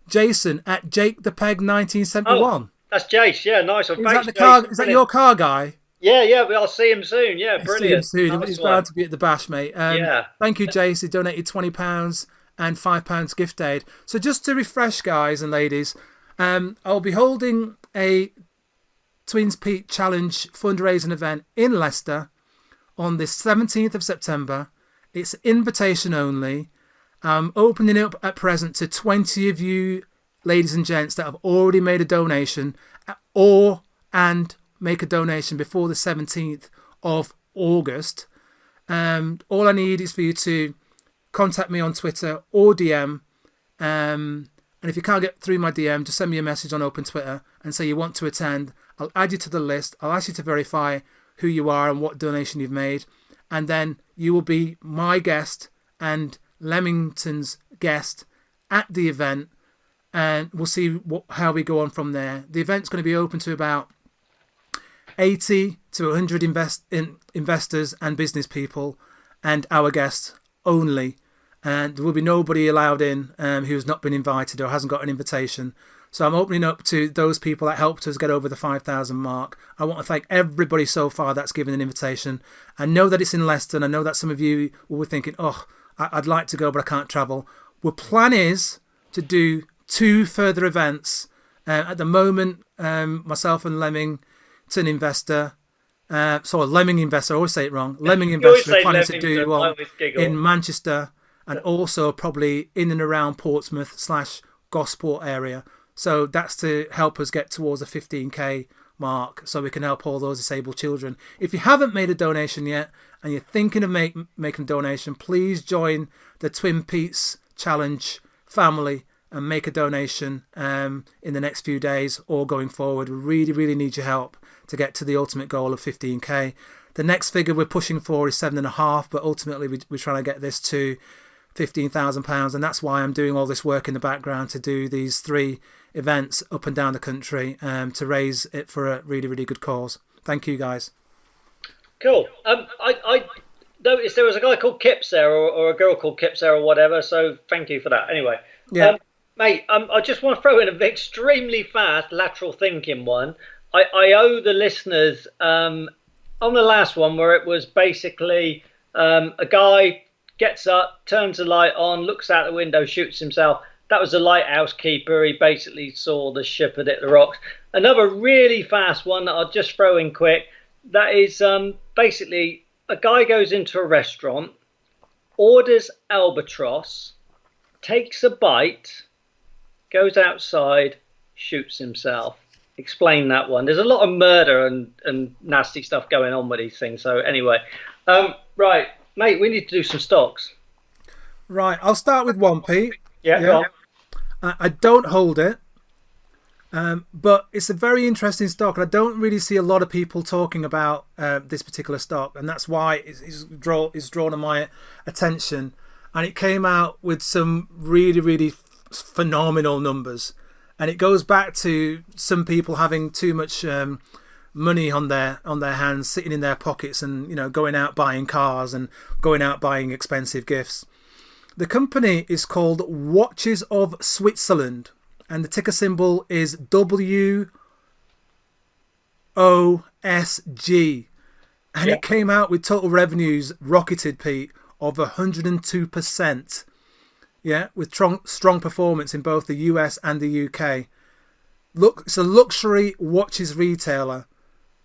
Jason at Jake the Peg 1971. Oh, that's Jace. Yeah, nice one. Is that the car? Is that your car guy? Yeah. I'll see him soon. Yeah, brilliant. See him soon. He's bound to be at the bash, mate. Yeah. Thank you, Jace. He donated £20 and £5 gift aid. So just to refresh, guys and ladies, I'll be holding a TwinPetes Challenge fundraising event in Leicester on the 17th of September. It's invitation only. I'm opening up at present to 20 of you, ladies and gents, that have already made a donation and make a donation before the 17th of August. All I need is for you to contact me on Twitter or DM. And if you can't get through my DM, just send me a message on Open Twitter and say you want to attend. I'll add you to the list. I'll ask you to verify who you are and what donation you've made. And then you will be my guest and Leamington's guest at the event, and we'll see how we go on from there. The event's going to be open to about 80 to 100 investors and business people and our guests only, and there will be nobody allowed in who's not been invited or hasn't got an invitation. So I'm opening up to those people that helped us get over the 5,000 mark. I want to thank everybody so far that's given an invitation. I know that it's in Leicester, and I know that some of you will be thinking, I'd like to go, but I can't travel. Our plan is to do 2 further events. At the moment, myself and Leamington Investor, Lemming Investor, I always say it wrong. Lemming Investor, are planning to do one in Manchester and also probably in and around Portsmouth/Gosport area. So that's to help us get towards the 15k mark so we can help all those disabled children. If you haven't made a donation yet and you're thinking of making a donation, please join the TwinPetes Challenge family and make a donation in the next few days or going forward. We really, really need your help to get to the ultimate goal of 15k. The next figure we're pushing for is 7.5, but ultimately we're trying to get this to £15,000, and that's why I'm doing all this work in the background to do these 3 events up and down the country to raise it for a really, really good cause. Thank you, guys. Cool. I noticed there was a guy called Kips there, or a girl called Kips there, or whatever. So thank you for that. Anyway, yeah, mate. I just want to throw in an extremely fast lateral thinking one. I owe the listeners on the last one where it was basically a guy gets up, turns the light on, looks out the window, shoots himself. That was the lighthouse keeper. He basically saw the ship had hit the rocks. Another really fast one that I'll just throw in quick. That is basically a guy goes into a restaurant, orders albatross, takes a bite, goes outside, shoots himself. Explain that one. There's a lot of murder and nasty stuff going on with these things. So anyway, right, mate, we need to do some stocks. Right, I'll start with one, Pete. Yeah. Go on. I don't hold it, but it's a very interesting stock, and I don't really see a lot of people talking about this particular stock, and that's why it's drawn on my attention. And it came out with some really, really phenomenal numbers, and it goes back to some people having too much money on their hands, sitting in their pockets, and going out buying cars and going out buying expensive gifts. The company is called Watches of Switzerland, and the ticker symbol is WOSG, and it came out with total revenues rocketed, Pete, of 102%. Yeah, with strong performance in both the US and the UK. Look, it's a luxury watches retailer.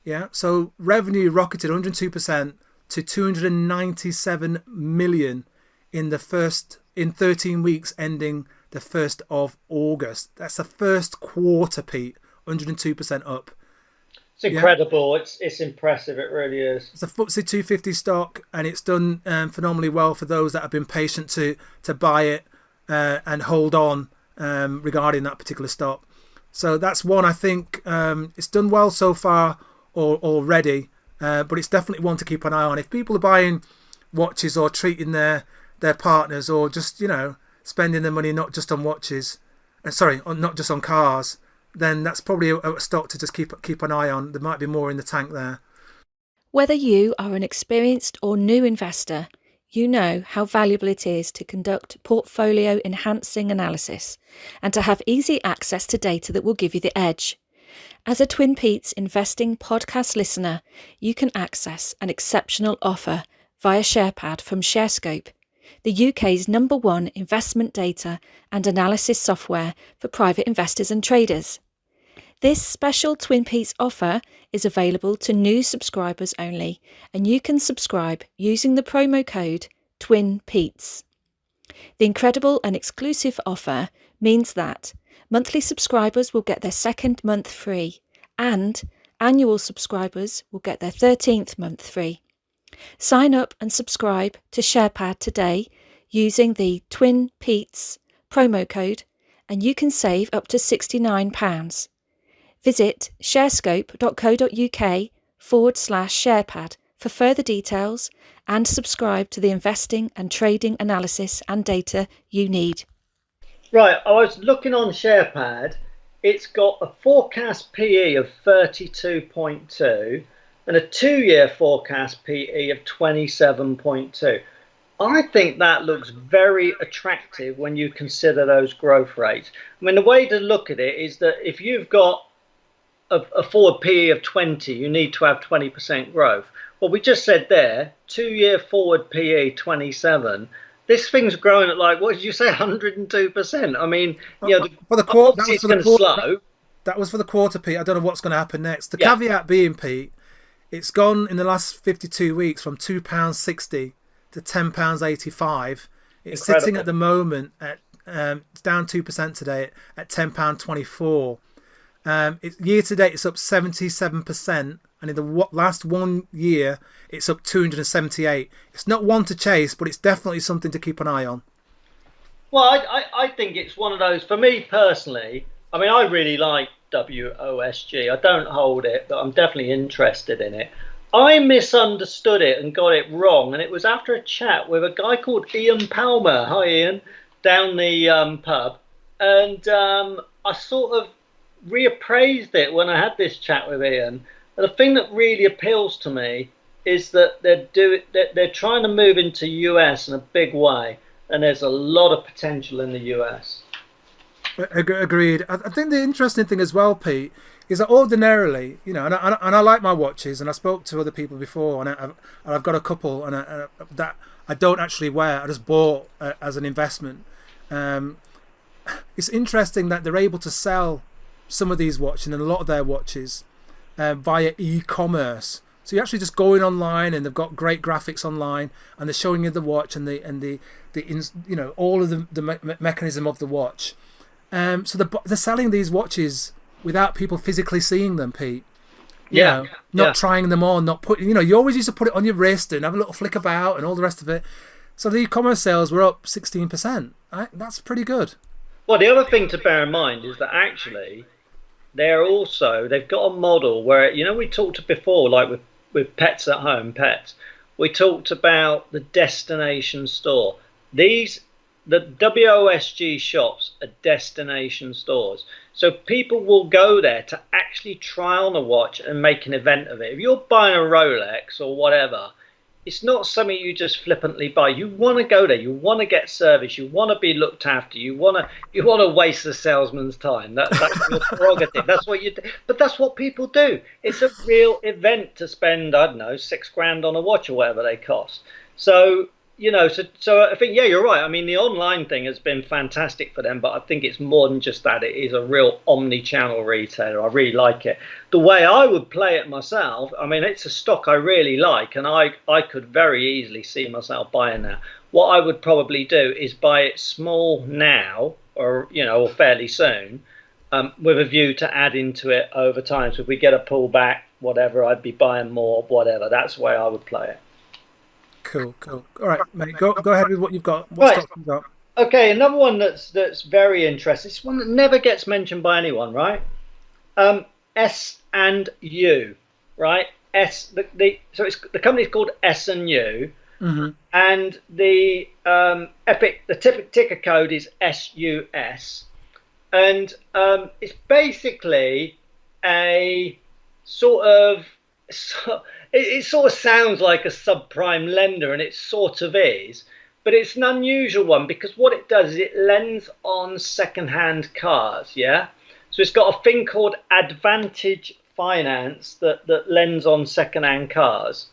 Yeah, so revenue rocketed 102% to 297 million in 13 weeks ending the 1st of August. That's the first quarter, Pete. 102% up. It's incredible. Yeah. It's impressive. It really is. It's a FTSE 250 stock, and it's done phenomenally well for those that have been patient to buy it and hold on regarding that particular stock. So that's one. I think it's done well so far already, but it's definitely one to keep an eye on. If people are buying watches or treating their partners, or just spending their money not just on watches, not just on cars, then that's probably a stock to just keep an eye on. There might be more in the tank there. Whether you are an experienced or new investor, you know how valuable it is to conduct portfolio enhancing analysis and to have easy access to data that will give you the edge. As a TwinPetes Investing podcast listener, you can access an exceptional offer via SharePad from ShareScope, the UK's #1 investment data and analysis software for private investors and traders. This special TwinPetes offer is available to new subscribers only, and you can subscribe using the promo code TwinPetes. The incredible and exclusive offer means that monthly subscribers will get their second month free, and annual subscribers will get their 13th month free. Sign up and subscribe to SharePad today using the TwinPetes promo code, and you can save up to £69. Visit sharescope.co.uk/SharePad for further details and subscribe to the investing and trading analysis and data you need. Right, I was looking on SharePad. It's got a forecast PE of 32.2 and a 2-year forecast PE of 27.2. I think that looks very attractive when you consider those growth rates. I mean, the way to look at it is that if you've got a forward PE of 20, you need to have 20% growth. Well, we just said there, 2-year forward PE 27. This thing's growing at what did you say, 102%? I mean, for the quarter, it's going to slow. That was for the quarter, Pete. I don't know what's going to happen next. The caveat being, Pete, it's gone in the last 52 weeks from £2.60 to £10.85. It's Incredible. Sitting at the moment at it's down 2% today at £10.24. Year to date, it's up 77%, and in the last 1 year, it's up 278. It's not one to chase, but it's definitely something to keep an eye on. Well, I think it's one of those, for me personally. I mean, I really like WOSG. I don't hold it, but I'm definitely interested in it. I misunderstood it and got it wrong, and it was after a chat with a guy called Ian Palmer. Hi, Ian, down the pub, and I sort of reappraised it when I had this chat with Ian. And the thing that really appeals to me is that they're trying to move into US in a big way, and there's a lot of potential in the US. Agreed. I think the interesting thing as well, Pete, is that ordinarily, and I like my watches, and I spoke to other people before, and I've got a couple, and that I don't actually wear. I just bought as an investment. It's interesting that they're able to sell some of these watches and a lot of their watches via e-commerce. So you're actually just going online, and they've got great graphics online, and they're showing you the watch and the all of the mechanism of the watch. So they're selling these watches without people physically seeing them, Pete. Not trying them on, not putting. You always used to put it on your wrist and have a little flick about and all the rest of it. So the e-commerce sales were up 16%. That's pretty good. Well, the other thing to bear in mind is that actually they've got a model where, we talked before, like with Pets at Home, Pets, we talked about the destination store. The WOSG shops are destination stores. So people will go there to actually try on a watch and make an event of it. If you're buying a Rolex or whatever, it's not something you just flippantly buy. You want to go there. You want to get service. You want to be looked after. You want to waste the salesman's time. That's your prerogative. That's what you do. But that's what people do. It's a real event to spend, I don't know, $6,000 on a watch or whatever they cost. So, so I think, you're right. I mean, the online thing has been fantastic for them, but I think it's more than just that. It is a real omni-channel retailer. I really like it. The way I would play it myself, I mean, it's a stock I really like, and I could very easily see myself buying that. What I would probably do is buy it small now, or fairly soon, with a view to add into it over time. So if we get a pullback, whatever, I'd be buying more, whatever. That's the way I would play it. Cool. All right, mate. Go ahead with what you've got. What stock you've got? Okay, another one that's very interesting. It's one that never gets mentioned by anyone, right? S&U, right? So the company's called S&U, and the ticker code is SUS, and it's basically a sort of. It sort of sounds like a subprime lender, and it sort of is, but it's an unusual one because what it does is it lends on second-hand cars, yeah? So it's got a thing called Advantage Finance that lends on second-hand cars,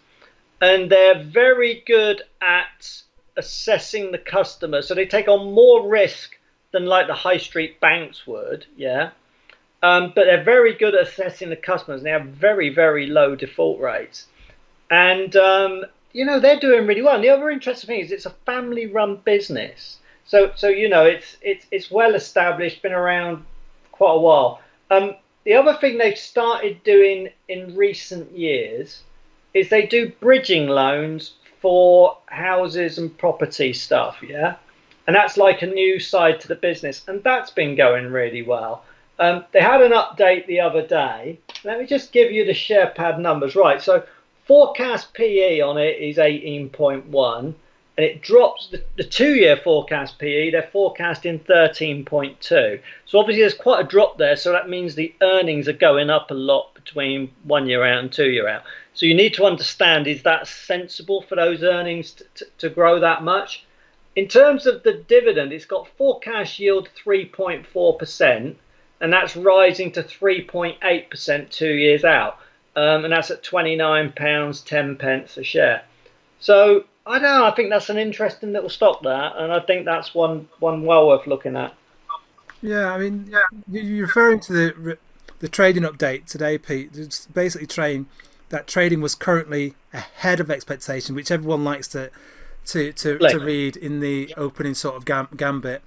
and they're very good at assessing the customer. So they take on more risk than like the high street banks would, yeah? But they're very good at assessing the customers, and they have very, very low default rates. And, they're doing really well. And the other interesting thing is it's a family-run business. So it's well established, been around quite a while. The other thing they've started doing in recent years is they do bridging loans for houses and property stuff, yeah? And that's like a new side to the business. And that's been going really well. They had an update the other day. Let me just give you the SharePad numbers. Right, so forecast PE on it is 18.1, and it drops the 2-year forecast PE. They're forecasting 13.2. So obviously there's quite a drop there. So that means the earnings are going up a lot between 1 year out and 2 year out. So you need to understand, is that sensible for those earnings to grow that much? In terms of the dividend, it's got forecast yield 3.4%. And that's rising to 3.8% 2 years out. And that's at £29.10 a share. So, I don't know, I think that's an interesting little stock there. And I think that's one well worth looking at. Yeah, I mean, you're referring to the trading update today, Pete. It's basically that trading was currently ahead of expectation, which everyone likes to read in the opening sort of gambit.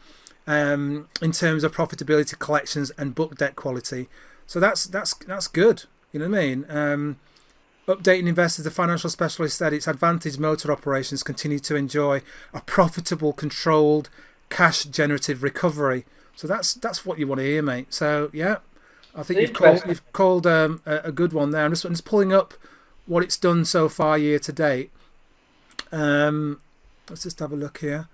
In terms of profitability, collections, and book debt quality, so that's good. You know what I mean? Updating investors, the financial specialist said its Advantage motor operations continue to enjoy a profitable, controlled, cash-generative recovery. So that's what you want to hear, mate. So yeah, I think you've called a good one there. I'm just pulling up what it's done so far year to date. Let's just have a look here.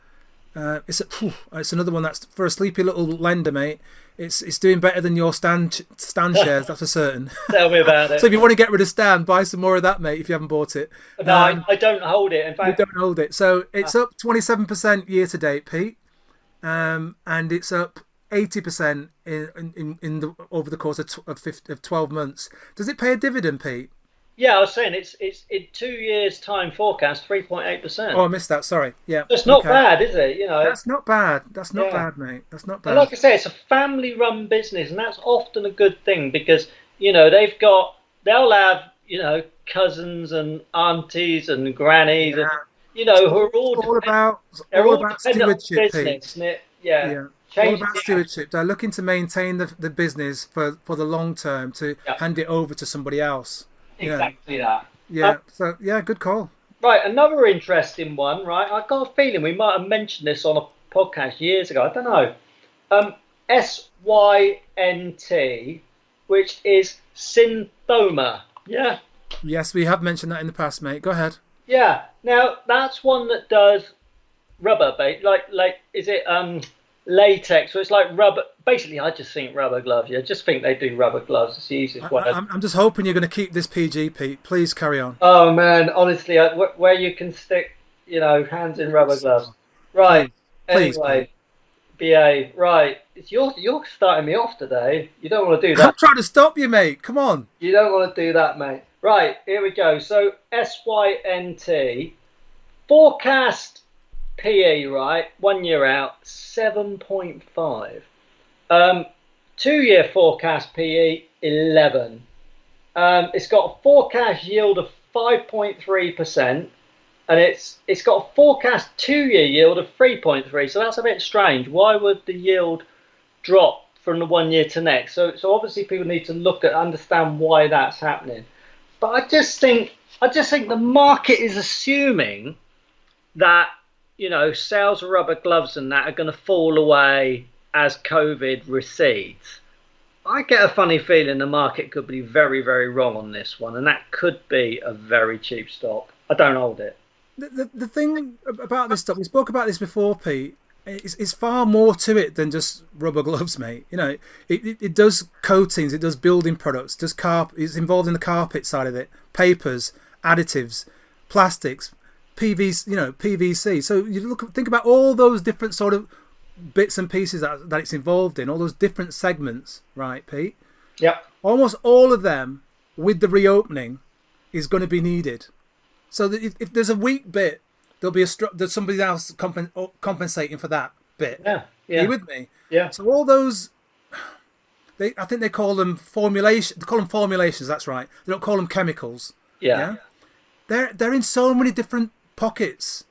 It's another one that's for a sleepy little lender, mate. It's doing better than your Stan shares, that's for certain. Tell me about it. So if you want to get rid of Stan, buy some more of that, mate, if you haven't bought it. No, I don't hold it. In fact, you don't hold it. So it's up 27% year to date, Pete, and it's up 80% over the course of 12 months. Does it pay a dividend, Pete? Yeah, I was saying it's in 2 years' time forecast 3.8%. Oh, I missed that. Sorry. Yeah. It's not bad, is it? That's not bad. That's not bad, mate. That's not bad. And like I say, it's a family-run business, and that's often a good thing because they'll have cousins and aunties and grannies, and who are all about stewardship, Pete. All about stewardship. They're looking to maintain the business for the long term to hand it over to somebody else. Exactly that. Yeah. Good call. Right, another interesting one. Right, I got a feeling we might have mentioned this on a podcast years ago. I don't know. SYNT, which is synthoma. Yeah. Yes, we have mentioned that in the past, mate. Go ahead. Yeah. Now that's one that does rubber, like is it latex? So it's like rubber. Basically, I just think rubber gloves. I just think they do rubber gloves. It's the easiest way. I'm just hoping you're going to keep this PG, Pete. Please carry on. Oh man, honestly, where you can stick, hands in rubber gloves. Right. Please, anyway, BA. Right. You're starting me off today. You don't want to do that. I'm trying to stop you, mate. Come on. You don't want to do that, mate. Right. Here we go. So SYNT forecast PE, right? 1 year out, 7.5. 2 year forecast PE, 11. It's got a forecast yield of 5.3%, and it's got a forecast 2 year yield of 3.3. So that's a bit strange. Why would the yield drop from the 1 year to next? So obviously people need to understand why that's happening. But I just think the market is assuming that sales of rubber gloves and that are going to fall away as COVID recedes. I get a funny feeling the market could be very, very wrong on this one, and that could be a very cheap stock. I don't hold it. The thing about this stock, we spoke about this before, Pete, it's far more to it than just rubber gloves, mate. It does coatings, it does building products, it's involved in the carpet side of it, papers, additives, plastics, PVC. So you think about all those different sort of bits and pieces that it's involved in, all those different segments, right, Pete? Yeah. Almost all of them, with the reopening, is going to be needed. So that if there's a weak bit, there's somebody else compensating for that bit. Yeah. Are you with me? Yeah. So all those, I think they call them formulation. They call them formulations. That's right. They don't call them chemicals. Yeah. They're in so many different pockets.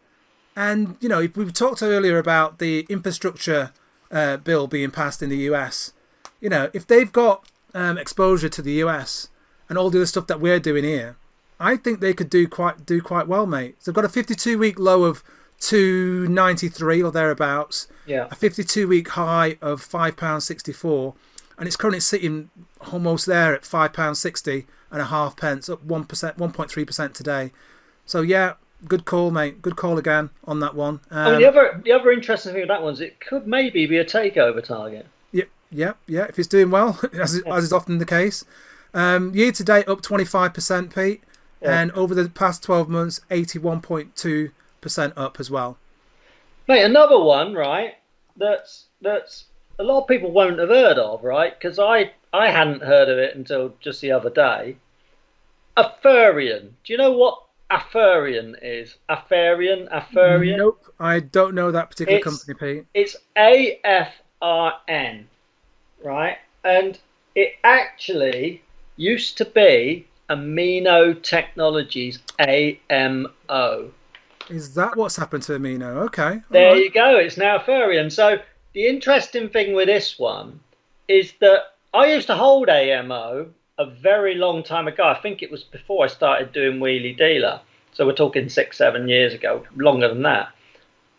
And, if we've talked earlier about the infrastructure bill being passed in the US, if they've got exposure to the US and all the other stuff that we're doing here, I think they could do quite well, mate. So they've got a 52-week low of 293 or thereabouts, a 52-week high of £5.64, and it's currently sitting almost there at £5.60 and a half pence, up 1%, 1.3% today. So yeah. Good call, mate. Good call again on that one. The other interesting thing with that one is it could maybe be a takeover target. Yeah. If it's doing well, as is often the case. Year to date, up 25%, Pete, and over the past 12 months, 81.2% up as well. Mate, another one, right? That's a lot of people won't have heard of, right? Because I hadn't heard of it until just the other day. AFRN. Do you know what AFRN is? AFRN? Nope, I don't know that particular company, Pete. It's AFRN, right? And it actually used to be Amino Technologies, AMO. Is that what's happened to Amino? Okay. There you go. It's now AFRN. So the interesting thing with this one is that I used to hold AMO a very long time ago. I think it was before I started doing Wheelie Dealer. So we're talking 6-7 years ago, longer than that.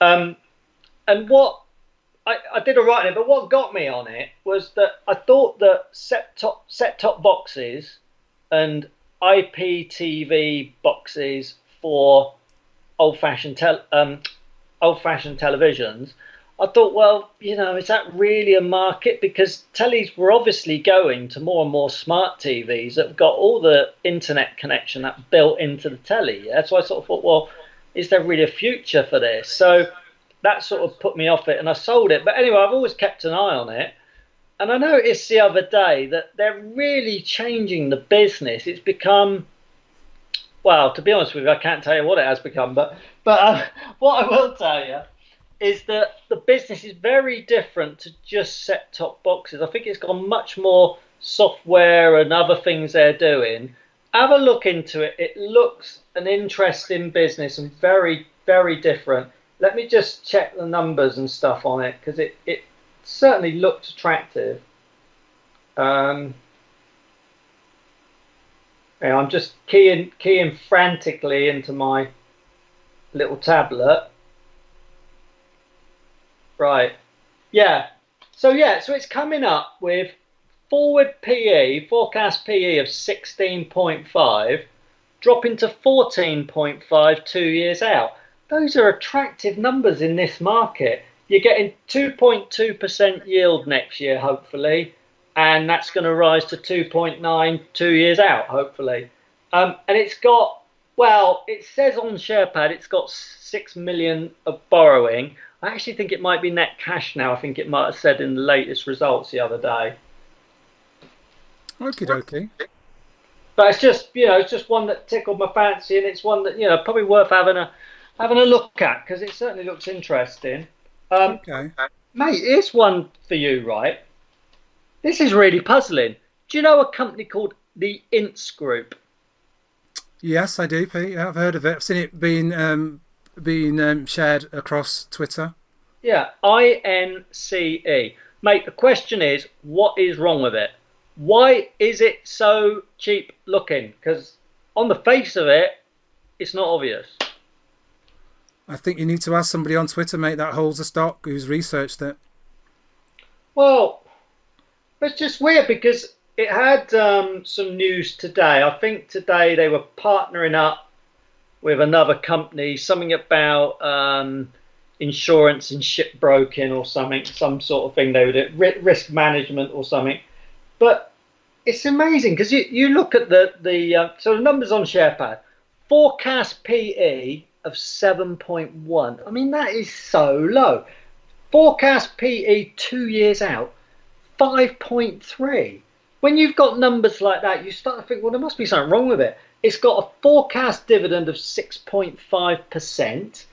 And what I did all right in it, but what got me on it was that I thought that set-top boxes and IPTV boxes for old-fashioned televisions, I thought, well, is that really a market? Because tellies were obviously going to more and more smart TVs that have got all the internet connection that built into the telly. Yeah? So I sort of thought, well, is there really a future for this? So that sort of put me off it, and I sold it. But anyway, I've always kept an eye on it. And I noticed the other day that they're really changing the business. It's become, well, to be honest with you, I can't tell you what it has become, but what I will tell you is that the business is very different to just set-top boxes. I think it's got much more software and other things they're doing. Have a look into it. It looks an interesting business and very, very different. Let me just check the numbers and stuff on it, because it certainly looked attractive. Yeah, I'm just keying frantically into my little tablet. Right. Yeah. So it's coming up with forward PE, forecast PE of 16.5, dropping to 14.5 2 years out. Those are attractive numbers in this market. You're getting 2.2% yield next year, hopefully, and that's going to rise to 2.9 2 years out, hopefully. And it's got, well, it says on SharePad it's got 6 million of borrowing. I actually think it might be net cash now. I think it might have said in the latest results the other day. Okie dokie. But it's just, it's just one that tickled my fancy, and it's one that, probably worth having a look at, because it certainly looks interesting. Okay. Mate, here's one for you, right? This is really puzzling. Do you know a company called the Ince Group? Yes, I do, Pete. Yeah, I've heard of it. I've seen it being shared across Twitter. Yeah, INCE. Mate, the question is, what is wrong with it? Why is it so cheap looking? Because on the face of it, it's not obvious. I think you need to ask somebody on Twitter, mate, that holds the stock, who's researched it. Well, it's just weird, because it had some news today. I think today they were partnering up with another company, something about insurance and shipbroking or something, some sort of thing they would do, risk management or something. But it's amazing, because you look at the numbers on SharePad, forecast PE of 7.1. I mean, that is so low. Forecast PE 2 years out, 5.3. When you've got numbers like that, you start to think, well, there must be something wrong with it. It's got a forecast dividend of 6.5%,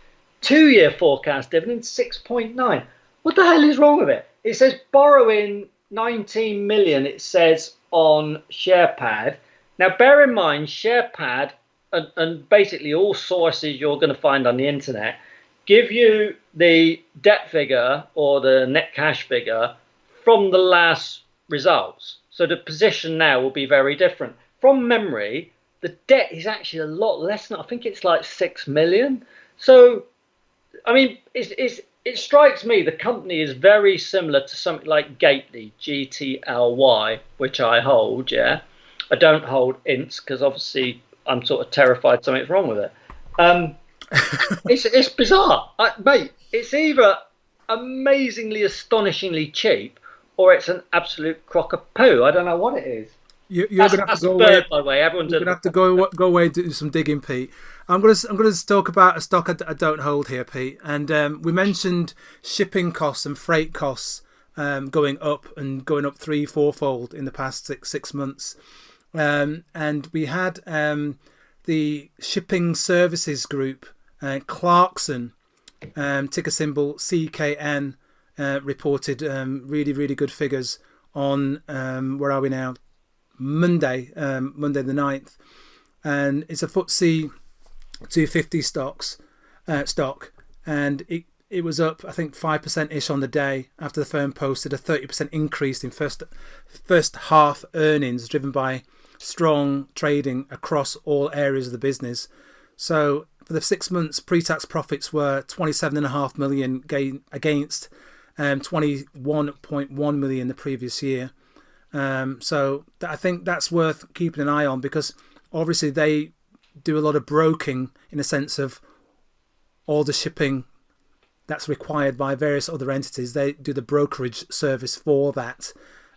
2 year forecast dividend 6.9. What the hell is wrong with it? It says borrowing 19 million, it says on SharePad. Now, bear in mind, SharePad and basically all sources you're going to find on the internet give you the debt figure or the net cash figure from the last results. So the position now will be very different. From memory, the debt is actually a lot less than, I think it's like 6 million. So, I mean, it strikes me the company is very similar to something like Gately, GTLY, which I hold, yeah. I don't hold Ince because obviously I'm sort of terrified something's wrong with it. It's bizarre. Mate, it's either amazingly, astonishingly cheap, or it's an absolute crock of poo. I don't know what it is. You're going to have to go away. By the way, everyone's going to have to go away and do some digging, Pete. I'm going to talk about a stock I don't hold here, Pete. And we mentioned shipping costs and freight costs going up 3-4-fold in the past six months. And we had the Shipping Services Group, Clarkson, ticker symbol CKN, reported really, really good figures on, where are we now? Monday the 9th. And it's a FTSE 250 stock. And it was up, I think, 5%-ish on the day after the firm posted a 30% increase in first half earnings, driven by strong trading across all areas of the business. So for the 6 months, pre-tax profits were 27.5 million against 21.1 million the previous year. So I think that's worth keeping an eye on, because obviously they do a lot of broking in the sense of all the shipping that's required by various other entities. They do the brokerage service for that.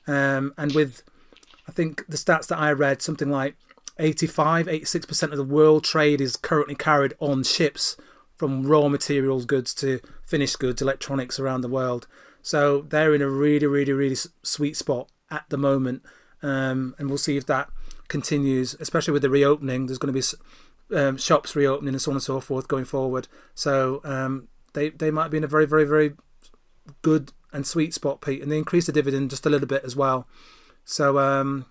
And with, I think the stats that I read, something like 86% of the world trade is currently carried on ships from raw materials goods to finished goods, electronics around the world. So they're in a really, really, really sweet spot at the moment. And we'll see if that continues, especially with the reopening. There's going to be shops reopening and so on and so forth going forward. So they might be in a very, very, very good and sweet spot, Pete. And they increased the dividend just a little bit as well. So, I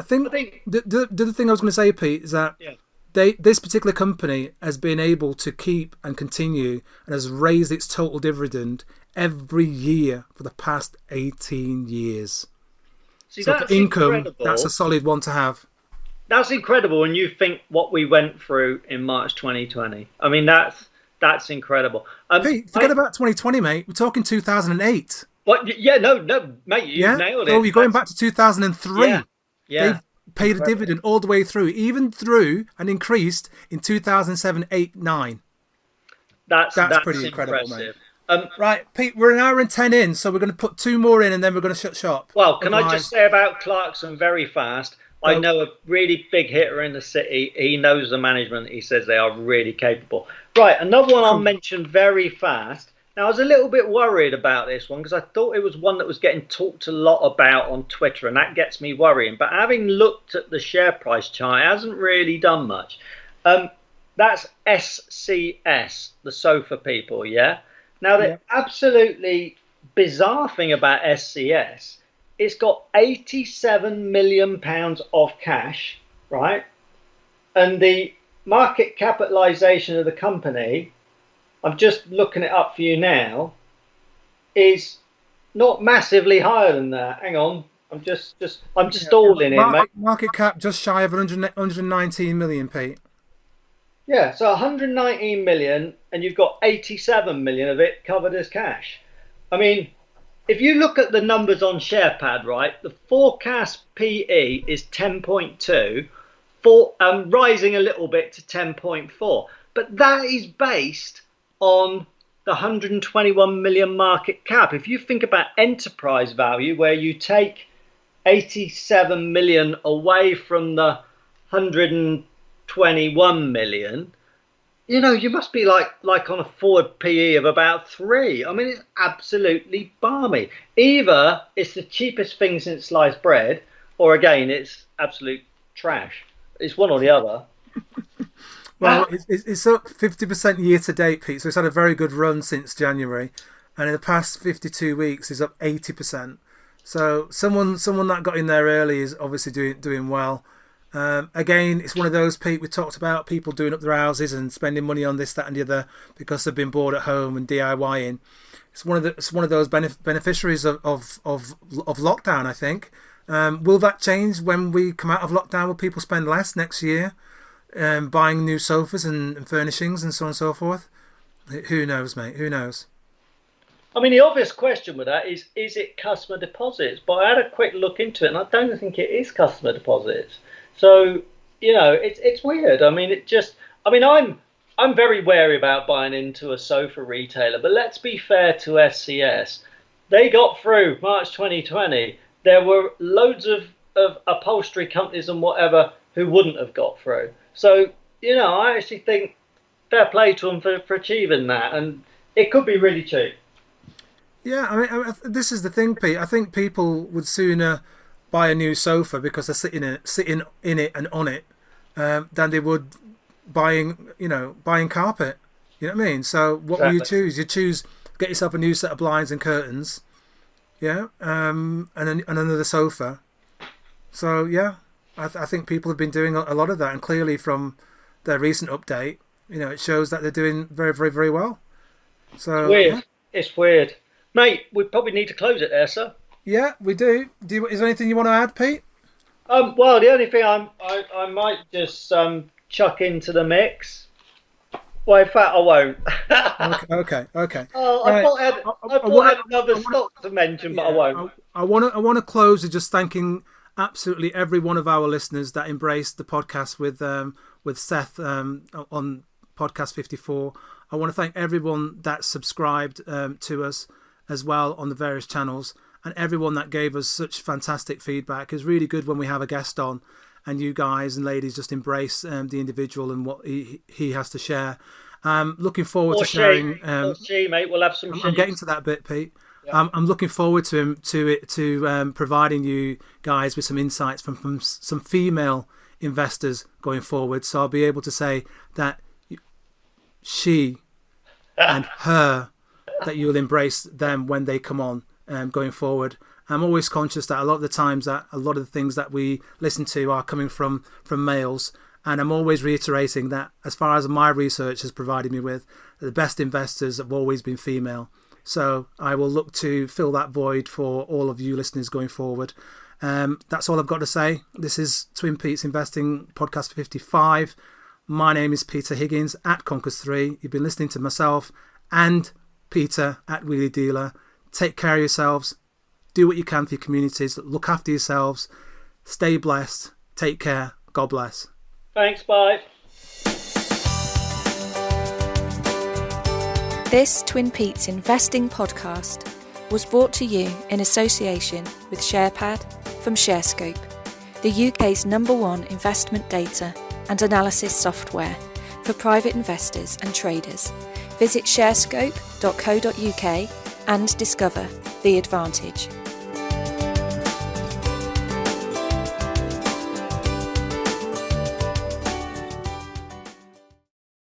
think the other thing I was going to say, Pete, is that this particular company has been able to keep and continue and has raised its total dividend every year for the past 18 years. See, so that's for income, incredible. that's a solid one to have. That's incredible when you think what we went through in March 2020. I mean, that's incredible. Pete, forget about 2020, mate. We're talking 2008. But yeah, no, mate, you nailed it. Oh, you're going back to 2003. Yeah. They've paid a dividend all the way through, even through and increased in 2007, 8, 9. That's pretty incredible, impressive. mate. Right, Pete, we're an hour and 10 in, so we're going to put 2 more in and then we're going to shut shop. Well, can I just say about Clarkson very fast? I know a really big hitter in the city. He knows the management. He says they are really capable. Right, another one I'll mention very fast. Now, I was a little bit worried about this one because I thought it was one that was getting talked a lot about on Twitter, and that gets me worrying. But having looked at the share price chart, it hasn't really done much. That's SCS, the sofa people, yeah? Now, the absolutely bizarre thing about SCS, it's got £87 million of cash, right? And the market capitalisation of the company, I'm just looking it up for you now, is not massively higher than that. Hang on, I'm just stalling it, mate. Market cap just shy of 119 million, Pete. Yeah, so 119 million, and you've got 87 million of it covered as cash. I mean, if you look at the numbers on SharePad, right, the forecast PE is 10.2, rising a little bit to 10.4, but that is based on the 121 million market cap. If you think about enterprise value, where you take 87 million away from the 121 million, you know, you must be like on a forward PE of about 3. I mean, it's absolutely balmy. Either it's the cheapest thing since sliced bread, or again, it's absolute trash. It's one or the other. Well, it's up 50% year to date, Pete. So it's had a very good run since January, and in the past 52 weeks, is up 80%. So someone that got in there early is obviously doing well. Again, it's one of those, Pete, we talked about people doing up their houses and spending money on this, that, and the other because they've been bored at home and DIYing. It's one of those beneficiaries of lockdown, I think. Will that change when we come out of lockdown? Will people spend less next year? Buying new sofas and furnishings and so on and so forth. Who knows, mate? Who knows? I mean, the obvious question with that is it customer deposits? But I had a quick look into it, and I don't think it is customer deposits. So, you know, it's weird. I mean, I'm very wary about buying into a sofa retailer, but let's be fair to SCS. They got through March 2020. There were loads of upholstery companies and whatever who wouldn't have got through. So, you know, I actually think fair play to them for achieving that, and it could be really cheap. Yeah, I mean, this is the thing, Pete. I think people would sooner buy a new sofa because they're sitting in it and on it than they would buying carpet. You know what I mean? So what will you choose? You choose get yourself a new set of blinds and curtains, and another sofa. So yeah. I think people have been doing a lot of that, and clearly from their recent update, you know, it shows that they're doing very, very, very well. So it's weird. Yeah. It's weird, mate. We probably need to close it there, sir. Yeah, we do. Is there anything you want to add, Pete? Well, the only thing I might just chuck into the mix. Well, in fact, I won't. Okay. Oh, I thought I had another stock to mention, but I won't. I want to close with just thanking absolutely every one of our listeners that embraced the podcast with Seth on podcast 54. I want to thank everyone that subscribed to us as well on the various channels, and everyone that gave us such fantastic feedback. It's really good when we have a guest on and you guys and ladies just embrace the individual and what he has to share. Looking forward to sharing. Mate, we'll have some. I'm getting to that bit, Pete. Yeah. I'm looking forward to providing you guys with some insights from some female investors going forward. So I'll be able to say that she and her, that you'll embrace them when they come on going forward. I'm always conscious that a lot of the times that a lot of the things that we listen to are coming from males. And I'm always reiterating that as far as my research has provided me with, the best investors have always been female. So I will look to fill that void for all of you listeners going forward. That's all I've got to say. This is TwinPetes Investing Podcast 55. My name is Peter Higgins at Conkers3. You've been listening to myself and Peter at Wheelie Dealer. Take care of yourselves. Do what you can for your communities. Look after yourselves. Stay blessed. Take care. God bless. Thanks, bye. This TwinPetes Investing podcast was brought to you in association with SharePad from ShareScope, the UK's #1 investment data and analysis software for private investors and traders. Visit sharescope.co.uk and discover the advantage.